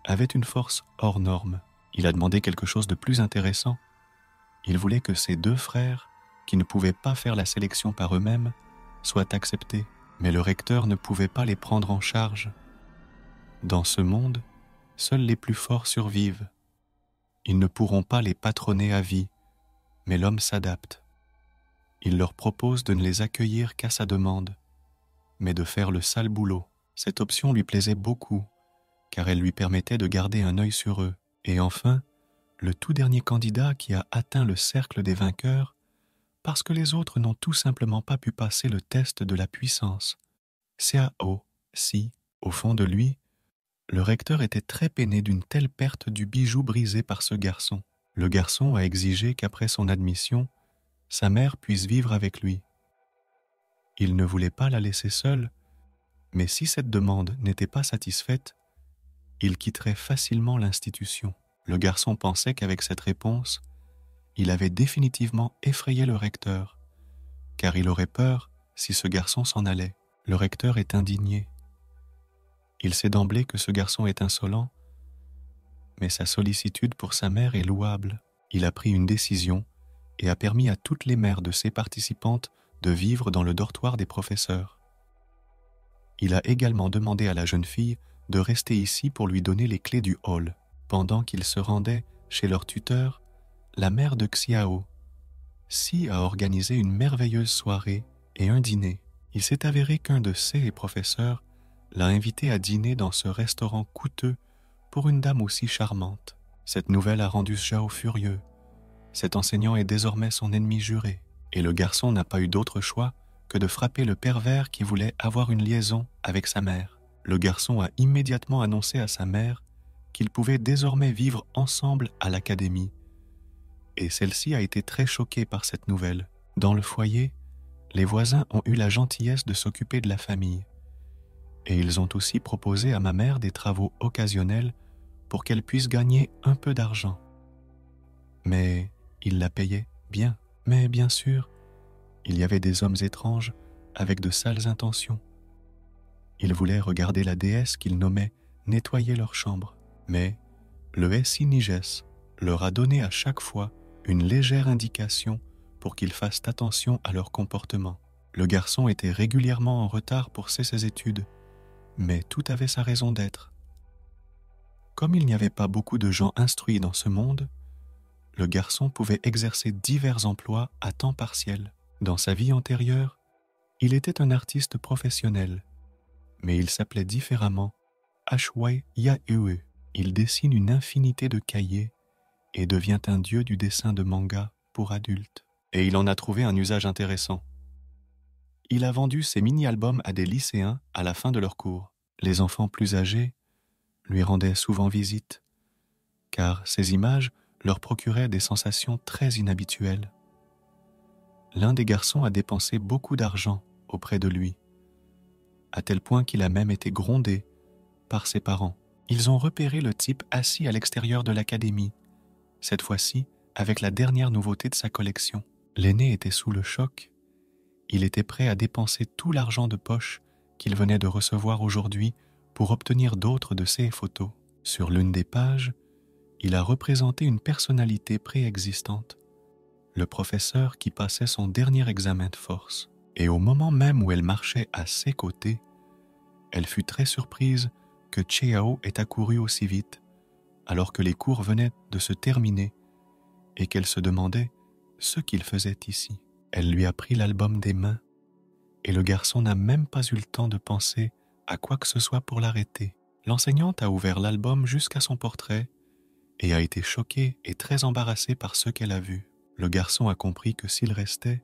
avait une force hors norme. Il a demandé quelque chose de plus intéressant. Il voulait que ses 2 frères, qui ne pouvaient pas faire la sélection par eux-mêmes, soient acceptés, mais le recteur ne pouvait pas les prendre en charge. Dans ce monde, seuls les plus forts survivent. Ils ne pourront pas les patronner à vie, mais l'homme s'adapte. Il leur propose de ne les accueillir qu'à sa demande, mais de faire le sale boulot. Cette option lui plaisait beaucoup, car elle lui permettait de garder un œil sur eux. Et enfin, le tout dernier candidat qui a atteint le cercle des vainqueurs parce que les autres n'ont tout simplement pas pu passer le test de la puissance. Xiao Si, au fond de lui, le recteur était très peiné d'une telle perte du bijou brisé par ce garçon. Le garçon a exigé qu'après son admission, sa mère puisse vivre avec lui. Il ne voulait pas la laisser seule, mais si cette demande n'était pas satisfaite, il quitterait facilement l'institution. Le garçon pensait qu'avec cette réponse, Il avait définitivement effrayé le recteur, car il aurait peur si ce garçon s'en allait. Le recteur est indigné. Il sait d'emblée que ce garçon est insolent, mais sa sollicitude pour sa mère est louable. Il a pris une décision et a permis à toutes les mères de ses participantes de vivre dans le dortoir des professeurs. Il a également demandé à la jeune fille de rester ici pour lui donner les clés du hall, pendant qu'il se rendait chez leur tuteur, la mère de Xiao. Si a organisé une merveilleuse soirée et un dîner. Il s'est avéré qu'un de ses professeurs l'a invité à dîner dans ce restaurant coûteux pour une dame aussi charmante. Cette nouvelle a rendu Xiao furieux. Cet enseignant est désormais son ennemi juré, et le garçon n'a pas eu d'autre choix que de frapper le pervers qui voulait avoir une liaison avec sa mère. Le garçon a immédiatement annoncé à sa mère qu'ils pouvaient désormais vivre ensemble à l'académie, et celle-ci a été très choquée par cette nouvelle. Dans le foyer, les voisins ont eu la gentillesse de s'occuper de la famille, et ils ont aussi proposé à ma mère des travaux occasionnels pour qu'elle puisse gagner un peu d'argent. Mais ils la payaient bien. Mais bien sûr, il y avait des hommes étranges avec de sales intentions. Ils voulaient regarder la déesse qu'ils nommaient nettoyer leur chambre, mais le SI Niges leur a donné à chaque fois une légère indication pour qu'ils fassent attention à leur comportement. Le garçon était régulièrement en retard pour ses études, mais tout avait sa raison d'être. Comme il n'y avait pas beaucoup de gens instruits dans ce monde, le garçon pouvait exercer divers emplois à temps partiel. Dans sa vie antérieure, il était un artiste professionnel, mais il s'appelait différemment Ashwai Yaeue. Il dessine une infinité de cahiers et devient un dieu du dessin de manga pour adultes. Et il en a trouvé un usage intéressant. Il a vendu ses mini-albums à des lycéens à la fin de leur cours. Les enfants plus âgés lui rendaient souvent visite, car ces images leur procuraient des sensations très inhabituelles. L'un des garçons a dépensé beaucoup d'argent auprès de lui, à tel point qu'il a même été grondé par ses parents. Ils ont repéré le type assis à l'extérieur de l'académie, cette fois-ci avec la dernière nouveauté de sa collection. L'aîné était sous le choc. Il était prêt à dépenser tout l'argent de poche qu'il venait de recevoir aujourd'hui pour obtenir d'autres de ses photos. Sur l'une des pages, il a représenté une personnalité préexistante, le professeur qui passait son dernier examen de force. Et au moment même où elle marchait à ses côtés, elle fut très surprise que Chiao ait accouru aussi vite, alors que les cours venaient de se terminer et qu'elle se demandait ce qu'il faisait ici. Elle lui a pris l'album des mains et le garçon n'a même pas eu le temps de penser à quoi que ce soit pour l'arrêter. L'enseignante a ouvert l'album jusqu'à son portrait et a été choquée et très embarrassée par ce qu'elle a vu. Le garçon a compris que s'il restait,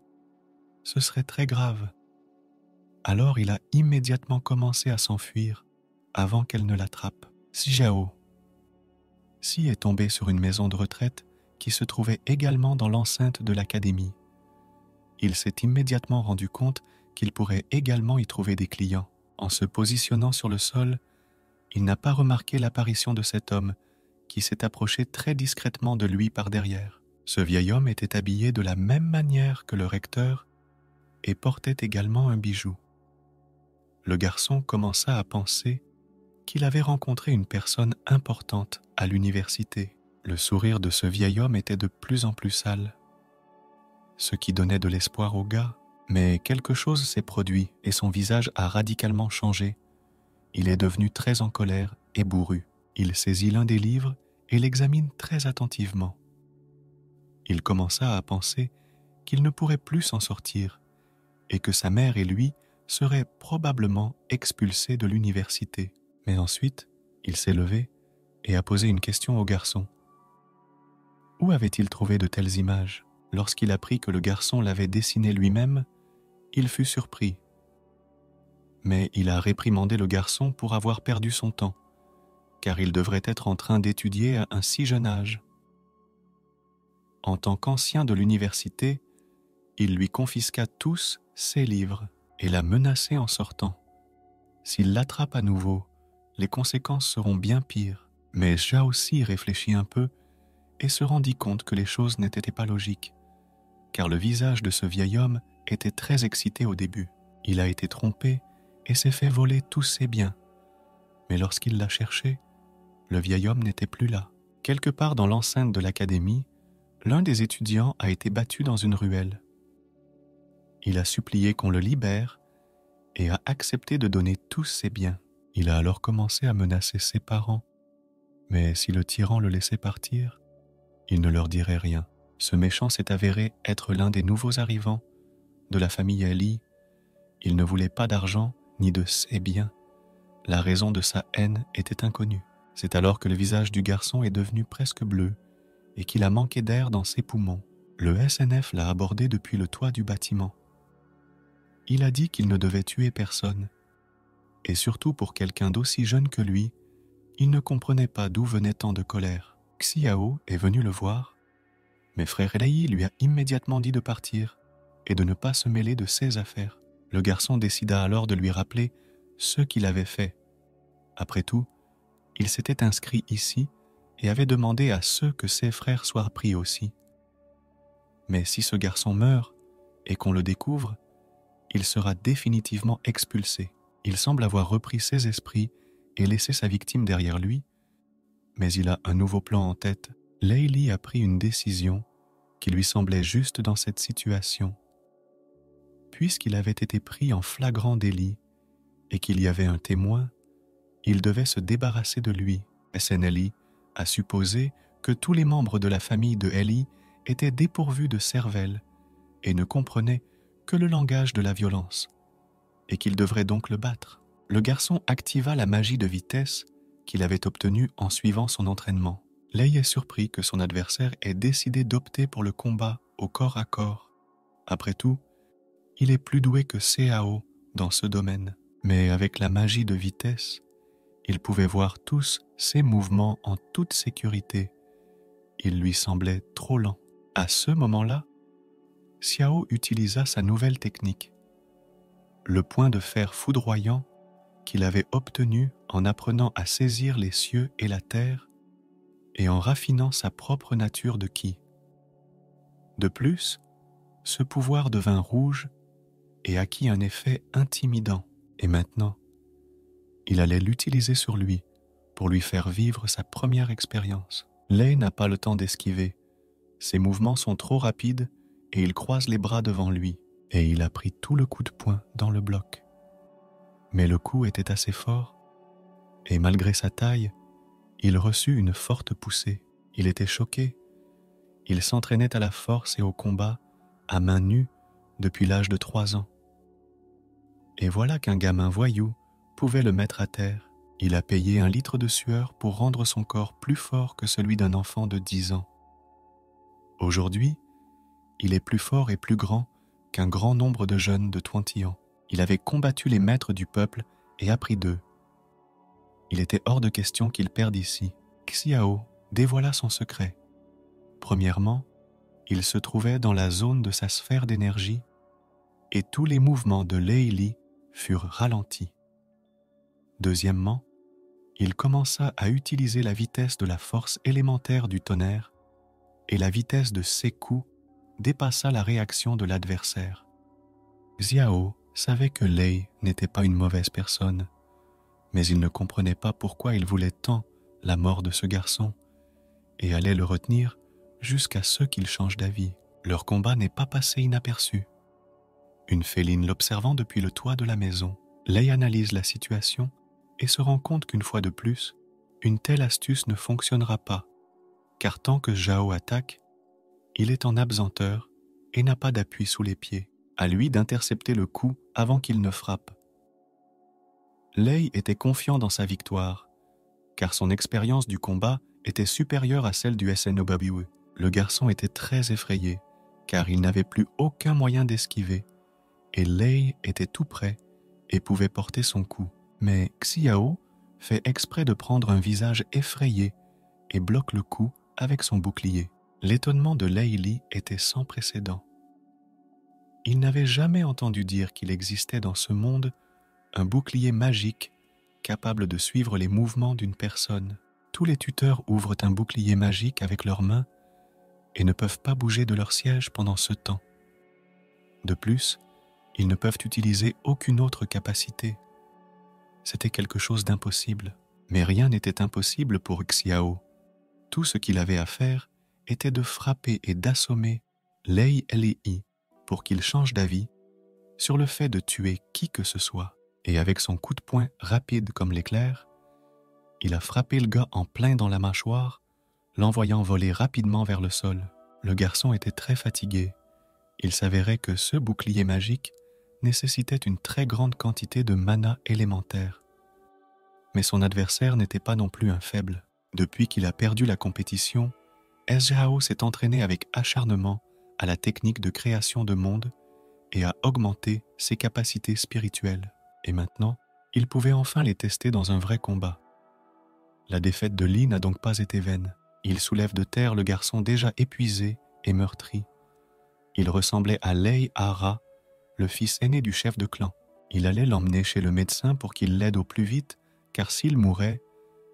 ce serait très grave. Alors il a immédiatement commencé à s'enfuir avant qu'elle ne l'attrape. Si est tombé sur une maison de retraite qui se trouvait également dans l'enceinte de l'académie. Il s'est immédiatement rendu compte qu'il pourrait également y trouver des clients. En se positionnant sur le sol, il n'a pas remarqué l'apparition de cet homme qui s'est approché très discrètement de lui par derrière. Ce vieil homme était habillé de la même manière que le recteur et portait également un bijou. Le garçon commença à penser qu'il avait rencontré une personne importante à l'université. Le sourire de ce vieil homme était de plus en plus sale, ce qui donnait de l'espoir au gars. Mais quelque chose s'est produit et son visage a radicalement changé. Il est devenu très en colère et bourru. Il saisit l'un des livres et l'examine très attentivement. Il commença à penser qu'il ne pourrait plus s'en sortir et que sa mère et lui seraient probablement expulsés de l'université. Mais ensuite, il s'est levé et a posé une question au garçon. Où avait-il trouvé de telles images ? Lorsqu'il apprit que le garçon l'avait dessiné lui-même, il fut surpris. Mais il a réprimandé le garçon pour avoir perdu son temps, car il devrait être en train d'étudier à un si jeune âge. En tant qu'ancien de l'université, il lui confisqua tous ses livres et l'a menacé en sortant. S'il l'attrape à nouveau, les conséquences seront bien pires. Mais Zhao aussi réfléchit un peu et se rendit compte que les choses n'étaient pas logiques, car le visage de ce vieil homme était très excité au début. Il a été trompé et s'est fait voler tous ses biens. Mais lorsqu'il l'a cherché, le vieil homme n'était plus là. Quelque part dans l'enceinte de l'académie, l'un des étudiants a été battu dans une ruelle. Il a supplié qu'on le libère et a accepté de donner tous ses biens. Il a alors commencé à menacer ses parents. Mais si le tyran le laissait partir, il ne leur dirait rien. Ce méchant s'est avéré être l'un des nouveaux arrivants de la famille Ali. Il ne voulait pas d'argent ni de ses biens. La raison de sa haine était inconnue. C'est alors que le visage du garçon est devenu presque bleu et qu'il a manqué d'air dans ses poumons. Le SNF l'a abordé depuis le toit du bâtiment. Il a dit qu'il ne devait tuer personne. Et surtout pour quelqu'un d'aussi jeune que lui, il ne comprenait pas d'où venait tant de colère. Xiao est venu le voir, mais frère Lei lui a immédiatement dit de partir et de ne pas se mêler de ses affaires. Le garçon décida alors de lui rappeler ce qu'il avait fait. Après tout, il s'était inscrit ici et avait demandé à ceux que ses frères soient pris aussi. Mais si ce garçon meurt et qu'on le découvre, il sera définitivement expulsé. Il semble avoir repris ses esprits et laissé sa victime derrière lui, mais il a un nouveau plan en tête. Lei Li a pris une décision qui lui semblait juste dans cette situation. Puisqu'il avait été pris en flagrant délit et qu'il y avait un témoin, il devait se débarrasser de lui. SNLI a supposé que tous les membres de la famille de Eli étaient dépourvus de cervelle et ne comprenaient que le langage de la violence, et qu'il devrait donc le battre. Le garçon activa la magie de vitesse qu'il avait obtenue en suivant son entraînement. Lei est surpris que son adversaire ait décidé d'opter pour le combat au corps à corps. Après tout, il est plus doué que Cao dans ce domaine. Mais avec la magie de vitesse, il pouvait voir tous ses mouvements en toute sécurité. Il lui semblait trop lent. À ce moment-là, Xiao utilisa sa nouvelle technique, le point de fer foudroyant qu'il avait obtenu en apprenant à saisir les cieux et la terre et en raffinant sa propre nature de ki. De plus, ce pouvoir devint rouge et acquit un effet intimidant. Et maintenant, il allait l'utiliser sur lui pour lui faire vivre sa première expérience. Lei n'a pas le temps d'esquiver. Ses mouvements sont trop rapides et il croise les bras devant lui. Et il a pris tout le coup de poing dans le bloc. Mais le coup était assez fort et malgré sa taille, il reçut une forte poussée. Il était choqué. Il s'entraînait à la force et au combat à main nue depuis l'âge de 3 ans. Et voilà qu'un gamin voyou pouvait le mettre à terre. Il a payé 1 litre de sueur pour rendre son corps plus fort que celui d'un enfant de 10 ans. Aujourd'hui, il est plus fort et plus grand qu'un grand nombre de jeunes de 20 ans. Il avait combattu les maîtres du peuple et appris d'eux. Il était hors de question qu'il perde ici. Xiao dévoila son secret. Premièrement, il se trouvait dans la zone de sa sphère d'énergie et tous les mouvements de Lei Li furent ralentis. Deuxièmement, il commença à utiliser la vitesse de la force élémentaire du tonnerre et la vitesse de ses coups dépassa la réaction de l'adversaire. Xiao savait que Lei n'était pas une mauvaise personne, mais il ne comprenait pas pourquoi il voulait tant la mort de ce garçon et allait le retenir jusqu'à ce qu'il change d'avis. Leur combat n'est pas passé inaperçu. Une féline l'observant depuis le toit de la maison, Lei analyse la situation et se rend compte qu'une fois de plus, une telle astuce ne fonctionnera pas, car tant que Zhao attaque, il est en absenteur et n'a pas d'appui sous les pieds. À lui d'intercepter le coup avant qu'il ne frappe. Lei était confiant dans sa victoire, car son expérience du combat était supérieure à celle du SNOW. Le garçon était très effrayé, car il n'avait plus aucun moyen d'esquiver, et Lei était tout près et pouvait porter son coup. Mais Xiao fait exprès de prendre un visage effrayé et bloque le coup avec son bouclier. L'étonnement de Lei Li était sans précédent. Il n'avait jamais entendu dire qu'il existait dans ce monde un bouclier magique capable de suivre les mouvements d'une personne. Tous les tuteurs ouvrent un bouclier magique avec leurs mains et ne peuvent pas bouger de leur siège pendant ce temps. De plus, ils ne peuvent utiliser aucune autre capacité. C'était quelque chose d'impossible. Mais rien n'était impossible pour Xiao. Tout ce qu'il avait à faire était de frapper et d'assommer Lei Li pour qu'il change d'avis sur le fait de tuer qui que ce soit. Et avec son coup de poing rapide comme l'éclair, il a frappé le gars en plein dans la mâchoire, l'envoyant voler rapidement vers le sol. Le garçon était très fatigué. Il s'avérait que ce bouclier magique nécessitait une très grande quantité de mana élémentaire. Mais son adversaire n'était pas non plus un faible. Depuis qu'il a perdu la compétition, Zhao s'est entraîné avec acharnement à la technique de création de monde et a augmenté ses capacités spirituelles. Et maintenant, il pouvait enfin les tester dans un vrai combat. La défaite de Li n'a donc pas été vaine. Il soulève de terre le garçon déjà épuisé et meurtri. Il ressemblait à Lei Ara, le fils aîné du chef de clan. Il allait l'emmener chez le médecin pour qu'il l'aide au plus vite, car s'il mourait,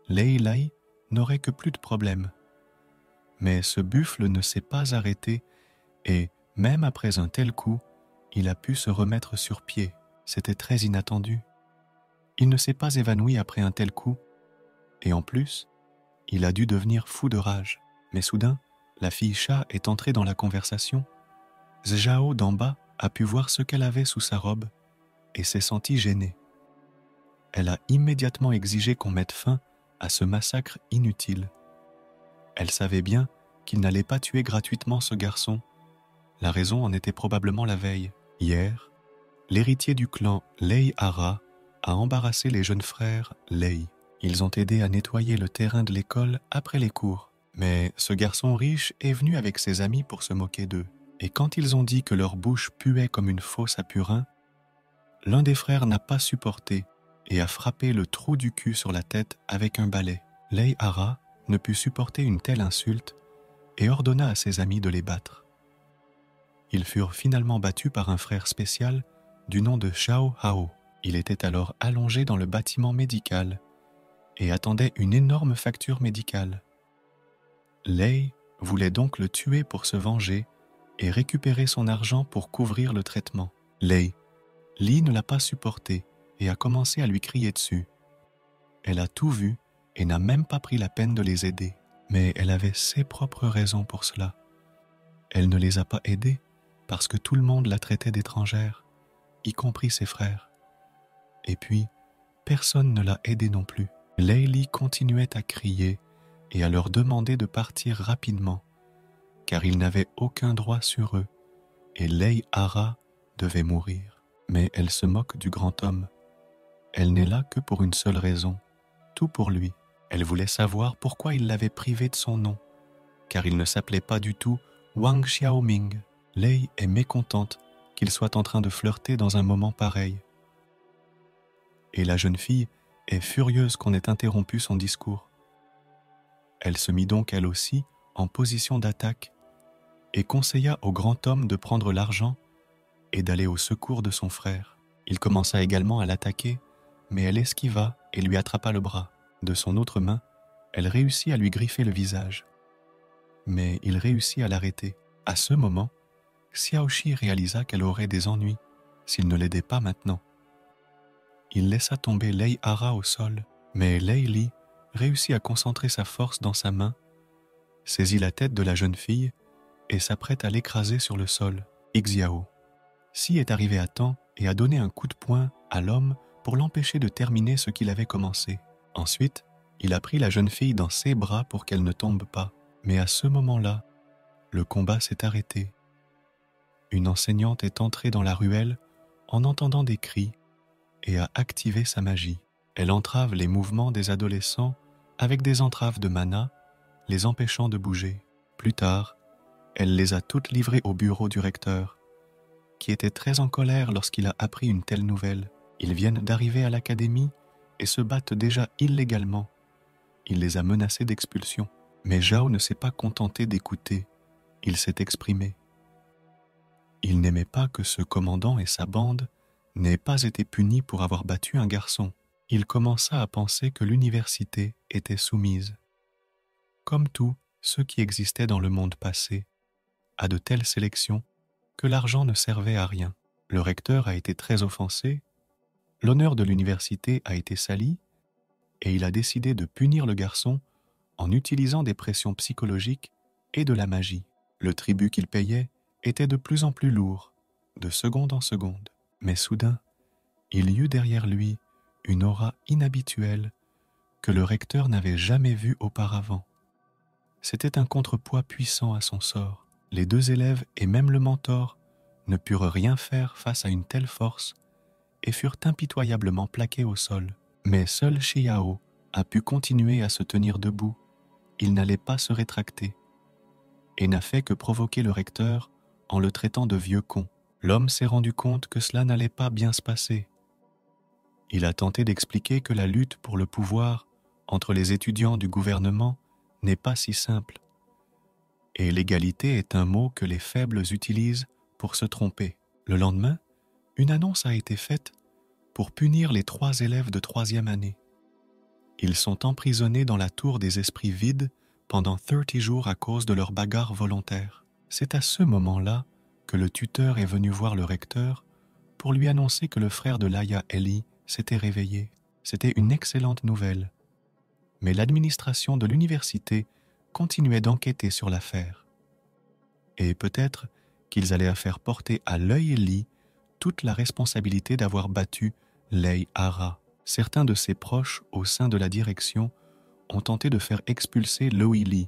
Lei Lai n'aurait que plus de problèmes. Mais ce buffle ne s'est pas arrêté et, même après un tel coup, il a pu se remettre sur pied. C'était très inattendu. Il ne s'est pas évanoui après un tel coup, et en plus, il a dû devenir fou de rage. Mais soudain, la fille chat est entrée dans la conversation. Zhao d'en bas a pu voir ce qu'elle avait sous sa robe et s'est sentie gênée. Elle a immédiatement exigé qu'on mette fin à ce massacre inutile. Elle savait bien qu'il n'allait pas tuer gratuitement ce garçon. La raison en était probablement la veille. Hier, l'héritier du clan Lei Ara a embarrassé les jeunes frères Lei. Ils ont aidé à nettoyer le terrain de l'école après les cours. Mais ce garçon riche est venu avec ses amis pour se moquer d'eux. Et quand ils ont dit que leur bouche puait comme une fosse à purin, l'un des frères n'a pas supporté et a frappé le trou du cul sur la tête avec un balai. Lei Ara ne put supporter une telle insulte et ordonna à ses amis de les battre. Ils furent finalement battus par un frère spécial du nom de Xiao Hao. Il était alors allongé dans le bâtiment médical et attendait une énorme facture médicale. Lei voulait donc le tuer pour se venger et récupérer son argent pour couvrir le traitement. Li ne l'a pas supporté et a commencé à lui crier dessus. Elle a tout vu et n'a même pas pris la peine de les aider. Mais elle avait ses propres raisons pour cela. Elle ne les a pas aidés parce que tout le monde la traitait d'étrangère, y compris ses frères. Et puis, personne ne l'a aidée non plus. Lei continuait à crier et à leur demander de partir rapidement, car ils n'avaient aucun droit sur eux, et Lei Ara devait mourir. Mais elle se moque du grand homme. Elle n'est là que pour une seule raison, tout pour lui. Elle voulait savoir pourquoi il l'avait privé de son nom, car il ne s'appelait pas du tout Wang Xiaoming. Lei est mécontente qu'il soit en train de flirter dans un moment pareil. Et la jeune fille est furieuse qu'on ait interrompu son discours. Elle se mit donc elle aussi en position d'attaque et conseilla au grand homme de prendre l'argent et d'aller au secours de son frère. Il commença également à l'attaquer, mais elle esquiva et lui attrapa le bras. De son autre main, elle réussit à lui griffer le visage. Mais il réussit à l'arrêter. À ce moment, Xiaoxi réalisa qu'elle aurait des ennuis s'il ne l'aidait pas maintenant. Il laissa tomber Lei Ara au sol, mais Lei Li réussit à concentrer sa force dans sa main, saisit la tête de la jeune fille et s'apprête à l'écraser sur le sol. Xiao. Si est arrivé à temps et a donné un coup de poing à l'homme pour l'empêcher de terminer ce qu'il avait commencé. Ensuite, il a pris la jeune fille dans ses bras pour qu'elle ne tombe pas. Mais à ce moment-là, le combat s'est arrêté. Une enseignante est entrée dans la ruelle en entendant des cris et a activé sa magie. Elle entrave les mouvements des adolescents avec des entraves de mana, les empêchant de bouger. Plus tard, elle les a toutes livrées au bureau du recteur, qui était très en colère lorsqu'il a appris une telle nouvelle. Ils viennent d'arriver à l'académie et se battent déjà illégalement. Il les a menacés d'expulsion. Mais Zhao ne s'est pas contenté d'écouter. Il s'est exprimé. Il n'aimait pas que ce commandant et sa bande n'aient pas été punis pour avoir battu un garçon. Il commença à penser que l'université était soumise. comme tout ce qui existait dans le monde passé, à de telles sélections que l'argent ne servait à rien. Le recteur a été très offensé, l'honneur de l'université a été sali, et il a décidé de punir le garçon en utilisant des pressions psychologiques et de la magie. Le tribut qu'il payait était de plus en plus lourd, de seconde en seconde. Mais soudain, il y eut derrière lui une aura inhabituelle que le recteur n'avait jamais vue auparavant. C'était un contrepoids puissant à son sort. Les deux élèves et même le mentor ne purent rien faire face à une telle force et furent impitoyablement plaqués au sol. Mais seul Xiao a pu continuer à se tenir debout. Il n'allait pas se rétracter et n'a fait que provoquer le recteur en le traitant de vieux con. L'homme s'est rendu compte que cela n'allait pas bien se passer. Il a tenté d'expliquer que la lutte pour le pouvoir entre les étudiants du gouvernement n'est pas si simple. Et l'égalité est un mot que les faibles utilisent pour se tromper. Le lendemain, une annonce a été faite pour punir les 3 élèves de 3e année. Ils sont emprisonnés dans la tour des esprits vides pendant 30 jours à cause de leur bagarre volontaire. C'est à ce moment-là que le tuteur est venu voir le recteur pour lui annoncer que le frère de Laia Ellie s'était réveillé. C'était une excellente nouvelle. Mais l'administration de l'université continuait d'enquêter sur l'affaire. Et peut-être qu'ils allaient faire porter à Lei Li toute la responsabilité d'avoir battu Lei Hara. Certains de ses proches au sein de la direction ont tenté de faire expulser Lei Li,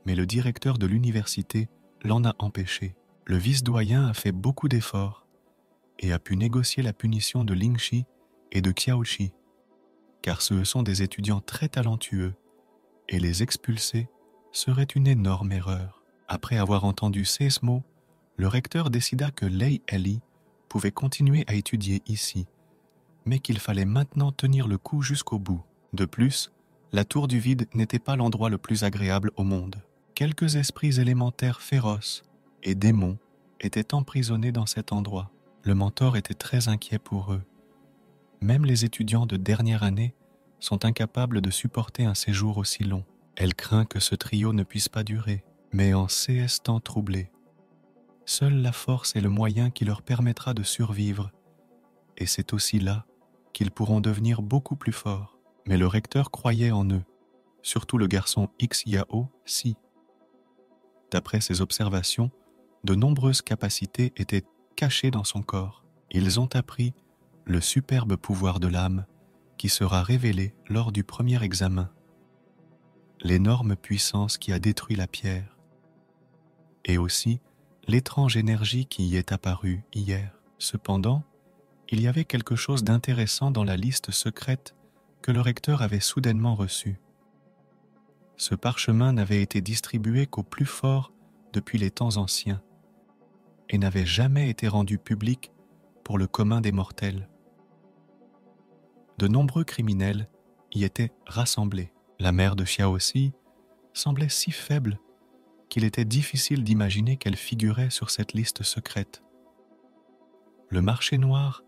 mais le directeur de l'université l'en a empêché. Le vice-doyen a fait beaucoup d'efforts et a pu négocier la punition de Lingxi et de Qiaoqi, car ce sont des étudiants très talentueux, et les expulser serait une énorme erreur. Après avoir entendu ces mots, le recteur décida que Lei Li pouvait continuer à étudier ici, mais qu'il fallait maintenant tenir le coup jusqu'au bout. De plus, la tour du vide n'était pas l'endroit le plus agréable au monde. Quelques esprits élémentaires féroces et démons étaient emprisonnés dans cet endroit. Le mentor était très inquiet pour eux. Même les étudiants de dernière année sont incapables de supporter un séjour aussi long. Elle craint que ce trio ne puisse pas durer, mais en s'estant troublé. Seule la force est le moyen qui leur permettra de survivre, et c'est aussi là qu'ils pourront devenir beaucoup plus forts. Mais le recteur croyait en eux, surtout le garçon Xiao Si. D'après ses observations, de nombreuses capacités étaient cachées dans son corps. Ils ont appris le superbe pouvoir de l'âme qui sera révélé lors du premier examen. L'énorme puissance qui a détruit la pierre. Et aussi l'étrange énergie qui y est apparue hier. Cependant, il y avait quelque chose d'intéressant dans la liste secrète que le recteur avait soudainement reçue. Ce parchemin n'avait été distribué qu'aux plus forts depuis les temps anciens et n'avait jamais été rendu public pour le commun des mortels. De nombreux criminels y étaient rassemblés. La mère de Xiaoxi semblait si faible qu'il était difficile d'imaginer qu'elle figurait sur cette liste secrète. Le marché noir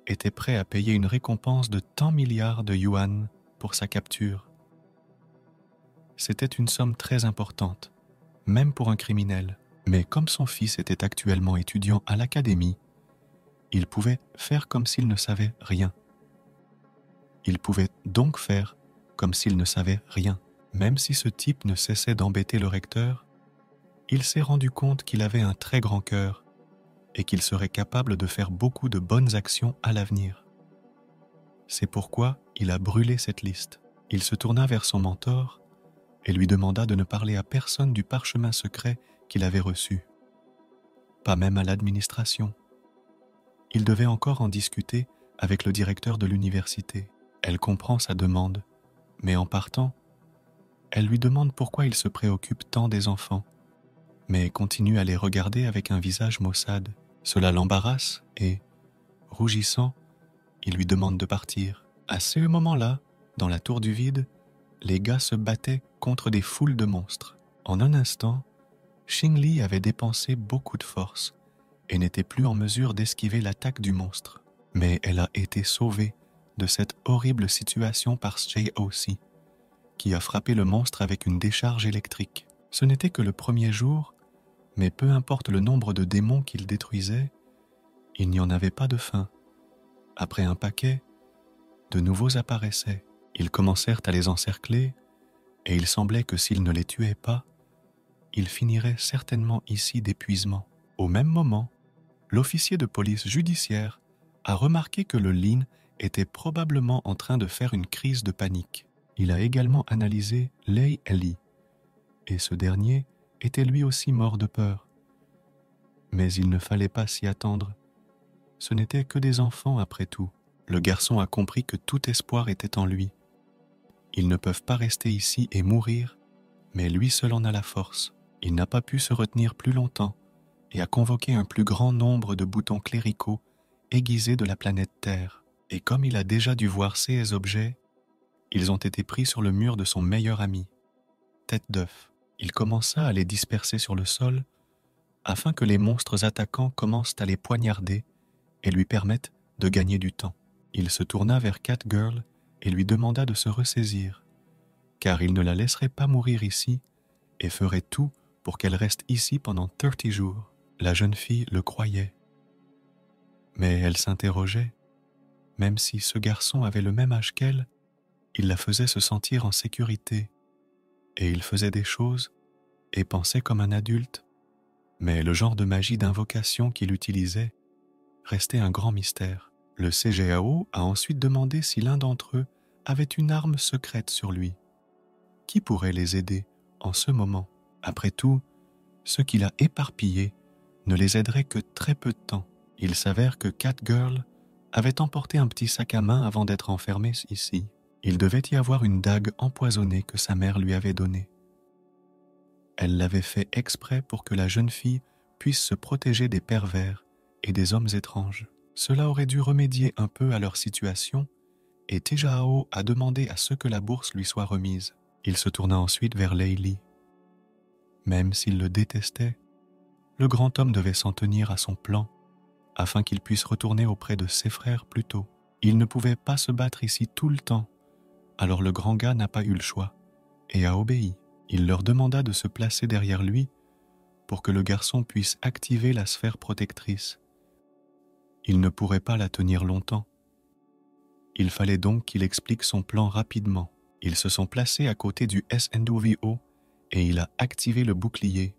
était prêt à payer une récompense de tant milliards de yuan pour sa capture. C'était une somme très importante, même pour un criminel. Mais comme son fils était actuellement étudiant à l'académie, il pouvait faire comme s'il ne savait rien. Il pouvait donc faire comme s'il ne savait rien. Même si ce type ne cessait d'embêter le recteur, il s'est rendu compte qu'il avait un très grand cœur et qu'il serait capable de faire beaucoup de bonnes actions à l'avenir. C'est pourquoi il a brûlé cette liste. Il se tourna vers son mentor et lui demanda de ne parler à personne du parchemin secret qu'il avait reçu, pas même à l'administration. Il devait encore en discuter avec le directeur de l'université. Elle comprend sa demande, mais en partant, elle lui demande pourquoi il se préoccupe tant des enfants, mais continue à les regarder avec un visage maussade. Cela l'embarrasse et, rougissant, il lui demande de partir. À ce moment-là, dans la tour du vide, les gars se battaient contre des foules de monstres. En un instant, Xingli avait dépensé beaucoup de force et n'était plus en mesure d'esquiver l'attaque du monstre. Mais elle a été sauvée de cette horrible situation par Xiaoxi, qui a frappé le monstre avec une décharge électrique. Ce n'était que le premier jour, mais peu importe le nombre de démons qu'il détruisait, il n'y en avait pas de fin. Après un paquet, de nouveaux apparaissaient. Ils commencèrent à les encercler, et il semblait que s'ils ne les tuaient pas, ils finiraient certainement ici d'épuisement. Au même moment, l'officier de police judiciaire a remarqué que le Lean était probablement en train de faire une crise de panique. Il a également analysé Lei Eli, et ce dernier était lui aussi mort de peur. Mais il ne fallait pas s'y attendre. Ce n'étaient que des enfants après tout. Le garçon a compris que tout espoir était en lui. Ils ne peuvent pas rester ici et mourir, mais lui seul en a la force. Il n'a pas pu se retenir plus longtemps et a convoqué un plus grand nombre de boutons cléricaux aiguisés de la planète Terre. Et comme il a déjà dû voir ces objets, ils ont été pris sur le mur de son meilleur ami, Tête d'œuf. Il commença à les disperser sur le sol afin que les monstres attaquants commencent à les poignarder et lui permettent de gagner du temps. Il se tourna vers Catgirl et lui demanda de se ressaisir, car il ne la laisserait pas mourir ici et ferait tout pour qu'elle reste ici pendant 30 jours. La jeune fille le croyait. Mais elle s'interrogeait. Même si ce garçon avait le même âge qu'elle, il la faisait se sentir en sécurité. Et il faisait des choses et pensait comme un adulte. Mais le genre de magie d'invocation qu'il utilisait restait un grand mystère. Le CGAO a ensuite demandé si l'un d'entre eux avait une arme secrète sur lui. Qui pourrait les aider en ce moment? Après tout, ceux qu'il a éparpillés ne les aideraient que très peu de temps. Il s'avère que Catgirl avait emporté un petit sac à main avant d'être enfermée ici. Il devait y avoir une dague empoisonnée que sa mère lui avait donnée. Elle l'avait fait exprès pour que la jeune fille puisse se protéger des pervers et des hommes étranges. Cela aurait dû remédier un peu à leur situation, et Tejao a demandé à ce que la bourse lui soit remise. Il se tourna ensuite vers Leili. Même s'il le détestait, le grand homme devait s'en tenir à son plan, afin qu'il puisse retourner auprès de ses frères plus tôt. Il ne pouvait pas se battre ici tout le temps, alors le grand gars n'a pas eu le choix, et a obéi. Il leur demanda de se placer derrière lui pour que le garçon puisse activer la sphère protectrice. Il ne pourrait pas la tenir longtemps. Il fallait donc qu'il explique son plan rapidement. Ils se sont placés à côté du SNWO et il a activé le bouclier.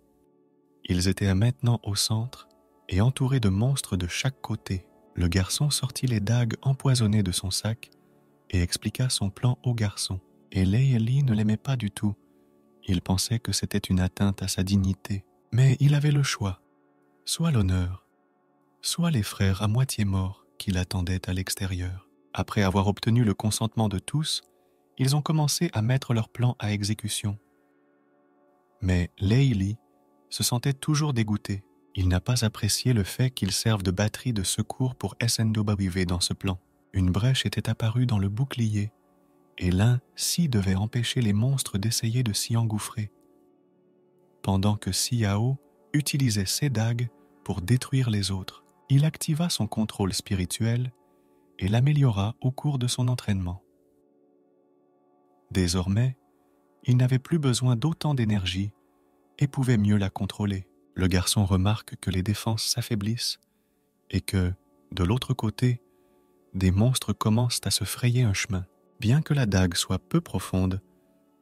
Ils étaient maintenant au centre et entourés de monstres de chaque côté. Le garçon sortit les dagues empoisonnées de son sac et expliqua son plan au garçon. Et Leili ne l'aimait pas du tout. Il pensait que c'était une atteinte à sa dignité. Mais il avait le choix, soit l'honneur, soit les frères à moitié morts qui l'attendaient à l'extérieur. Après avoir obtenu le consentement de tous, ils ont commencé à mettre leur plan à exécution. Mais Leili se sentait toujours dégoûté. Il n'a pas apprécié le fait qu'ils servent de batterie de secours pour SNWV dans ce plan. Une brèche était apparue dans le bouclier, et l'un-ci devait empêcher les monstres d'essayer de s'y engouffrer, pendant que Siao utilisait ses dagues pour détruire les autres. Il activa son contrôle spirituel et l'améliora au cours de son entraînement. Désormais, il n'avait plus besoin d'autant d'énergie et pouvait mieux la contrôler. Le garçon remarque que les défenses s'affaiblissent et que, de l'autre côté, des monstres commencent à se frayer un chemin. Bien que la dague soit peu profonde,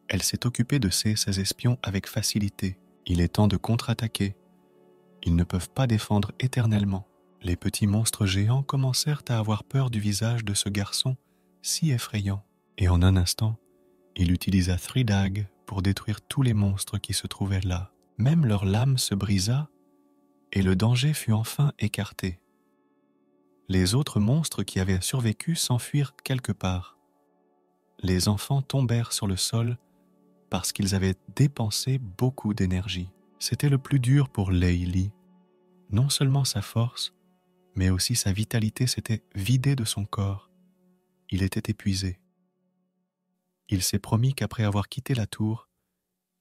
elle s'est occupée de ses espions avec facilité. Il est temps de contre-attaquer. Ils ne peuvent pas défendre éternellement. Les petits monstres géants commencèrent à avoir peur du visage de ce garçon si effrayant. Et en un instant, il utilisa Three Dagues pour détruire tous les monstres qui se trouvaient là. Même leur lame se brisa et le danger fut enfin écarté. Les autres monstres qui avaient survécu s'enfuirent quelque part. Les enfants tombèrent sur le sol parce qu'ils avaient dépensé beaucoup d'énergie. C'était le plus dur pour Leili. Non seulement sa force, mais aussi sa vitalité s'était vidée de son corps. Il était épuisé. Il s'est promis qu'après avoir quitté la tour,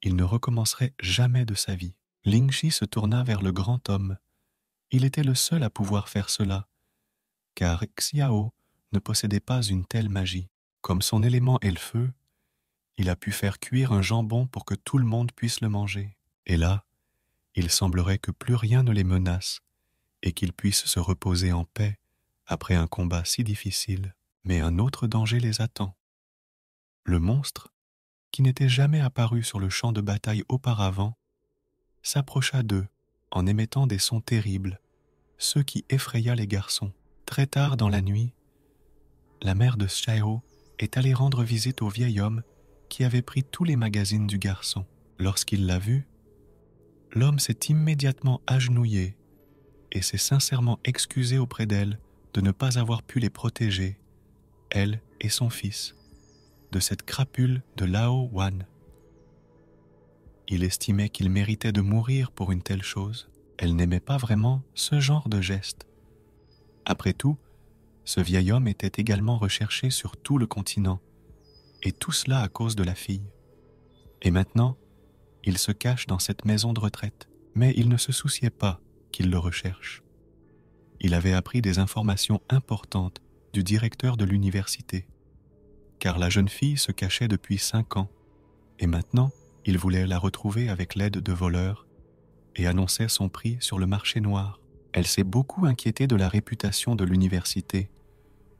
il ne recommencerait jamais de sa vie. Lingxi se tourna vers le grand homme. Il était le seul à pouvoir faire cela, car Xiao ne possédait pas une telle magie. Comme son élément est le feu, Il a pu faire cuire un jambon pour que tout le monde puisse le manger. Et là, il semblerait que plus rien ne les menace et qu'ils puissent se reposer en paix après un combat si difficile. Mais un autre danger les attend. Le monstre, qui n'était jamais apparu sur le champ de bataille auparavant, s'approcha d'eux en émettant des sons terribles, ce qui effraya les garçons. Très tard dans la nuit, la mère de Xiao est allée rendre visite au vieil homme qui avait pris tous les magazines du garçon. Lorsqu'il l'a vu, l'homme s'est immédiatement agenouillé et s'est sincèrement excusé auprès d'elle de ne pas avoir pu les protéger, elle et son fils, de cette crapule de Lao Wan. Il estimait qu'il méritait de mourir pour une telle chose. Elle n'aimait pas vraiment ce genre de geste. Après tout, ce vieil homme était également recherché sur tout le continent, et tout cela à cause de la fille. Et maintenant, il se cache dans cette maison de retraite, mais il ne se souciait pas qu'il le recherche. Il avait appris des informations importantes du directeur de l'université, car la jeune fille se cachait depuis 5 ans, et maintenant, il voulait la retrouver avec l'aide de voleurs et annonçait son prix sur le marché noir. Elle s'est beaucoup inquiétée de la réputation de l'université,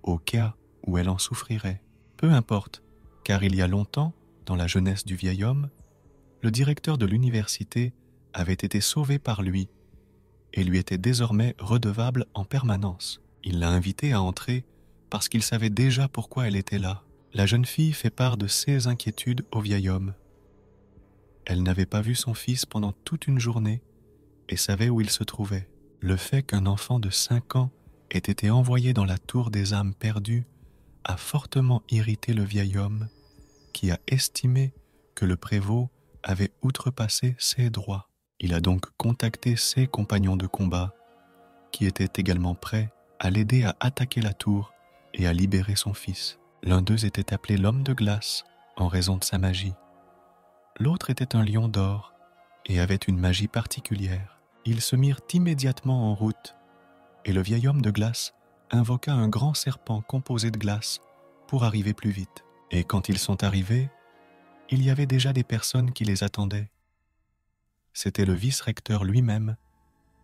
au cas où elle en souffrirait. Peu importe, car il y a longtemps, dans la jeunesse du vieil homme, le directeur de l'université avait été sauvé par lui et lui était désormais redevable en permanence. Il l'a invitée à entrer parce qu'il savait déjà pourquoi elle était là. La jeune fille fait part de ses inquiétudes au vieil homme. Elle n'avait pas vu son fils pendant toute une journée et savait où il se trouvait. Le fait qu'un enfant de 5 ans ait été envoyé dans la tour des âmes perdues a fortement irrité le vieil homme qui a estimé que le prévôt avait outrepassé ses droits. Il a donc contacté ses compagnons de combat qui étaient également prêts à l'aider à attaquer la tour et à libérer son fils. L'un d'eux était appelé l'homme de glace en raison de sa magie. L'autre était un lion d'or et avait une magie particulière. Ils se mirent immédiatement en route et le vieil homme de glace invoqua un grand serpent composé de glace pour arriver plus vite. Et quand ils sont arrivés, il y avait déjà des personnes qui les attendaient. C'était le vice-recteur lui-même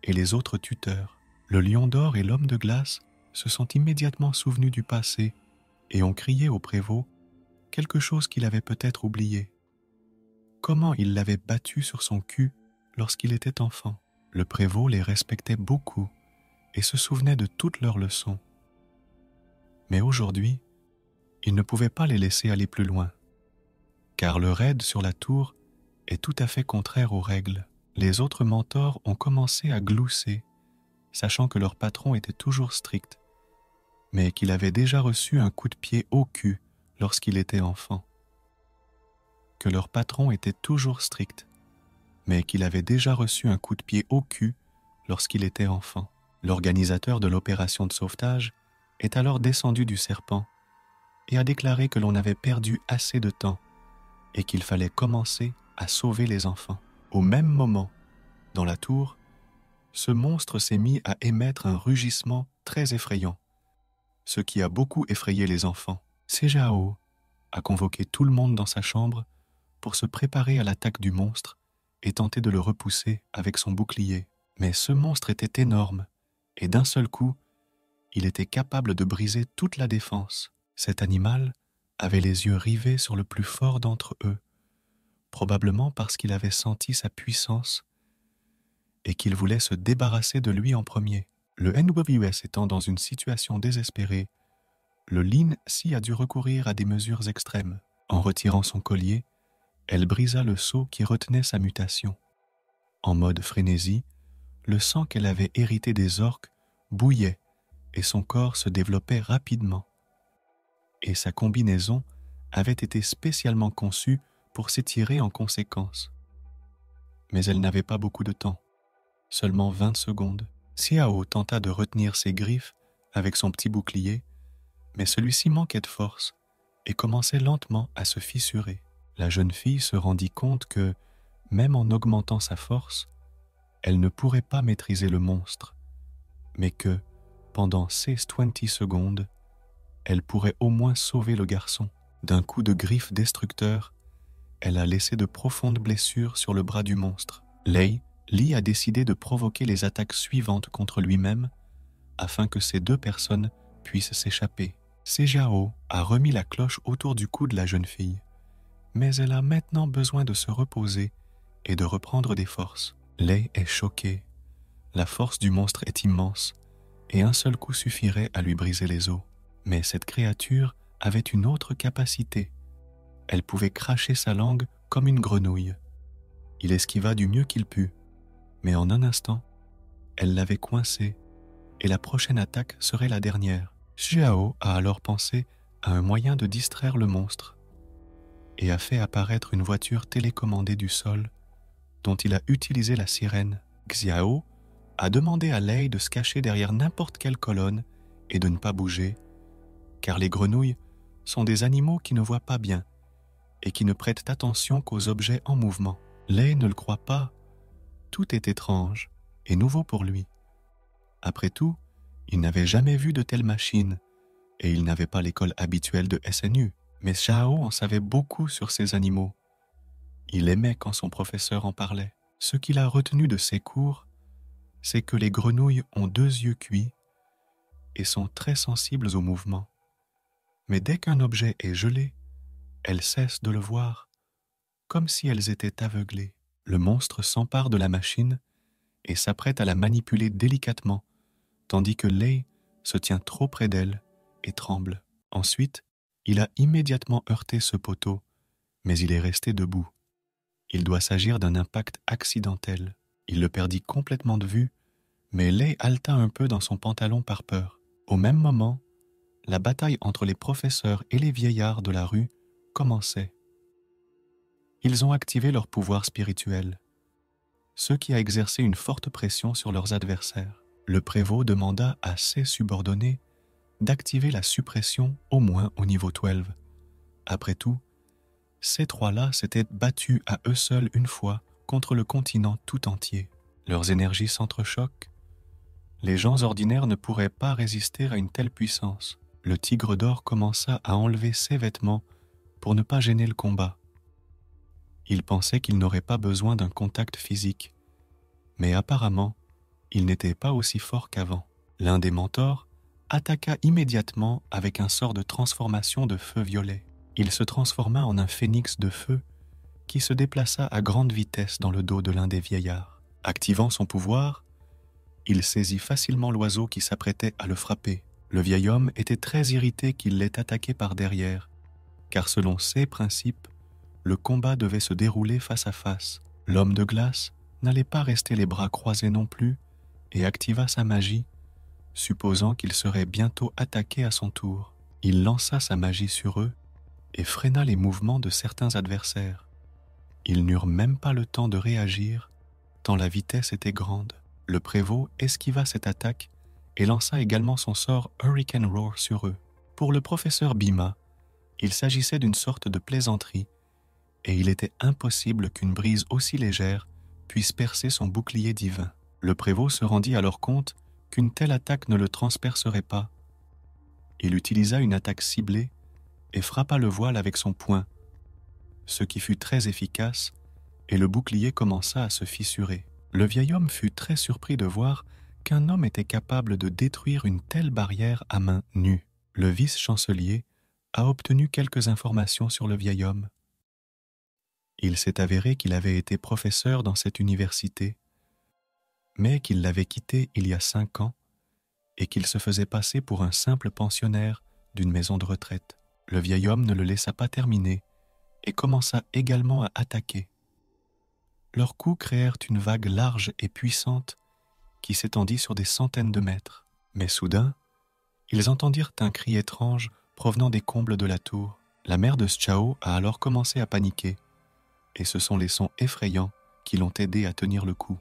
et les autres tuteurs. Le lion d'or et l'homme de glace se sont immédiatement souvenus du passé et ont crié au prévôt quelque chose qu'il avait peut-être oublié. Comment il l'avait battu sur son cul lorsqu'il était enfant. Le prévôt les respectait beaucoup et se souvenait de toutes leurs leçons. Mais aujourd'hui, il ne pouvait pas les laisser aller plus loin, car le raid sur la tour est tout à fait contraire aux règles. Les autres mentors ont commencé à glousser, sachant que leur patron était toujours strict, mais qu'il avait déjà reçu un coup de pied au cul lorsqu'il était enfant. Que leur patron était toujours strict, mais qu'il avait déjà reçu un coup de pied au cul lorsqu'il était enfant. L'organisateur de l'opération de sauvetage est alors descendu du serpent et a déclaré que l'on avait perdu assez de temps et qu'il fallait commencer à sauver les enfants. Au même moment, dans la tour, ce monstre s'est mis à émettre un rugissement très effrayant, ce qui a beaucoup effrayé les enfants. Sejao a convoqué tout le monde dans sa chambre pour se préparer à l'attaque du monstre et tenter de le repousser avec son bouclier. Mais ce monstre était énorme et d'un seul coup, il était capable de briser toute la défense. Cet animal avait les yeux rivés sur le plus fort d'entre eux, probablement parce qu'il avait senti sa puissance et qu'il voulait se débarrasser de lui en premier. Le NWS étant dans une situation désespérée, le Lin Si a dû recourir à des mesures extrêmes. En retirant son collier, elle brisa le sceau qui retenait sa mutation. En mode frénésie, le sang qu'elle avait hérité des orques bouillait et son corps se développait rapidement. Et sa combinaison avait été spécialement conçue pour s'étirer en conséquence. Mais elle n'avait pas beaucoup de temps, seulement 20 secondes. Xiao tenta de retenir ses griffes avec son petit bouclier, mais celui-ci manquait de force et commençait lentement à se fissurer. La jeune fille se rendit compte que, même en augmentant sa force, elle ne pourrait pas maîtriser le monstre, mais que, pendant ces 20 secondes, elle pourrait au moins sauver le garçon. D'un coup de griffe destructeur, elle a laissé de profondes blessures sur le bras du monstre. Li a décidé de provoquer les attaques suivantes contre lui-même afin que ces deux personnes puissent s'échapper. Sejiao a remis la cloche autour du cou de la jeune fille, mais elle a maintenant besoin de se reposer et de reprendre des forces. Lei est choquée. La force du monstre est immense et un seul coup suffirait à lui briser les os. Mais cette créature avait une autre capacité. Elle pouvait cracher sa langue comme une grenouille. Il esquiva du mieux qu'il put, mais en un instant, elle l'avait coincé et la prochaine attaque serait la dernière. Xiao a alors pensé à un moyen de distraire le monstre et a fait apparaître une voiture télécommandée du sol dont il a utilisé la sirène. Xiao a demandé à Lei de se cacher derrière n'importe quelle colonne et de ne pas bouger, car les grenouilles sont des animaux qui ne voient pas bien et qui ne prêtent attention qu'aux objets en mouvement. Lei ne le croit pas. Tout est étrange et nouveau pour lui. Après tout, il n'avait jamais vu de telle machine et il n'avait pas l'école habituelle de SNU. Mais Xiao en savait beaucoup sur ces animaux. Il aimait quand son professeur en parlait. Ce qu'il a retenu de ses cours, c'est que les grenouilles ont 2 yeux cuits et sont très sensibles aux mouvements. Mais dès qu'un objet est gelé, elles cessent de le voir, comme si elles étaient aveuglées. Le monstre s'empare de la machine et s'apprête à la manipuler délicatement, tandis que Lei se tient trop près d'elle et tremble. Ensuite, il a immédiatement heurté ce poteau, mais il est resté debout. Il doit s'agir d'un impact accidentel. Il le perdit complètement de vue, mais Lei haleta un peu dans son pantalon par peur. Au même moment, la bataille entre les professeurs et les vieillards de la rue commençait. Ils ont activé leur pouvoir spirituel, ce qui a exercé une forte pression sur leurs adversaires. Le prévôt demanda à ses subordonnés d'activer la suppression au moins au niveau 12. Après tout, ces trois-là s'étaient battus à eux seuls une fois contre le continent tout entier. Leurs énergies s'entrechoquent. Les gens ordinaires ne pourraient pas résister à une telle puissance. Le tigre d'or commença à enlever ses vêtements pour ne pas gêner le combat. Il pensait qu'il n'aurait pas besoin d'un contact physique, mais apparemment, il n'était pas aussi fort qu'avant. L'un des mentors attaqua immédiatement avec un sort de transformation de feu violet. Il se transforma en un phénix de feu qui se déplaça à grande vitesse dans le dos de l'un des vieillards. Activant son pouvoir, il saisit facilement l'oiseau qui s'apprêtait à le frapper. Le vieil homme était très irrité qu'il l'ait attaqué par derrière, car selon ses principes, le combat devait se dérouler face à face. L'homme de glace n'allait pas rester les bras croisés non plus et activa sa magie, supposant qu'il serait bientôt attaqué à son tour. Il lança sa magie sur eux et freina les mouvements de certains adversaires. Ils n'eurent même pas le temps de réagir, tant la vitesse était grande. Le prévôt esquiva cette attaque et lança également son sort Hurricane Roar sur eux. Pour le professeur Bima, il s'agissait d'une sorte de plaisanterie, et il était impossible qu'une brise aussi légère puisse percer son bouclier divin. Le prévôt se rendit alors compte qu'une telle attaque ne le transpercerait pas. Il utilisa une attaque ciblée et frappa le voile avec son poing, ce qui fut très efficace, et le bouclier commença à se fissurer. Le vieil homme fut très surpris de voir qu'un homme était capable de détruire une telle barrière à main nue. Le vice-chancelier a obtenu quelques informations sur le vieil homme. Il s'est avéré qu'il avait été professeur dans cette université, mais qu'il l'avait quitté il y a 5 ans et qu'il se faisait passer pour un simple pensionnaire d'une maison de retraite. Le vieil homme ne le laissa pas terminer et commença également à attaquer. Leurs coups créèrent une vague large et puissante qui s'étendit sur des centaines de mètres. Mais soudain, ils entendirent un cri étrange provenant des combles de la tour. La mère de Xiao a alors commencé à paniquer, et ce sont les sons effrayants qui l'ont aidé à tenir le coup.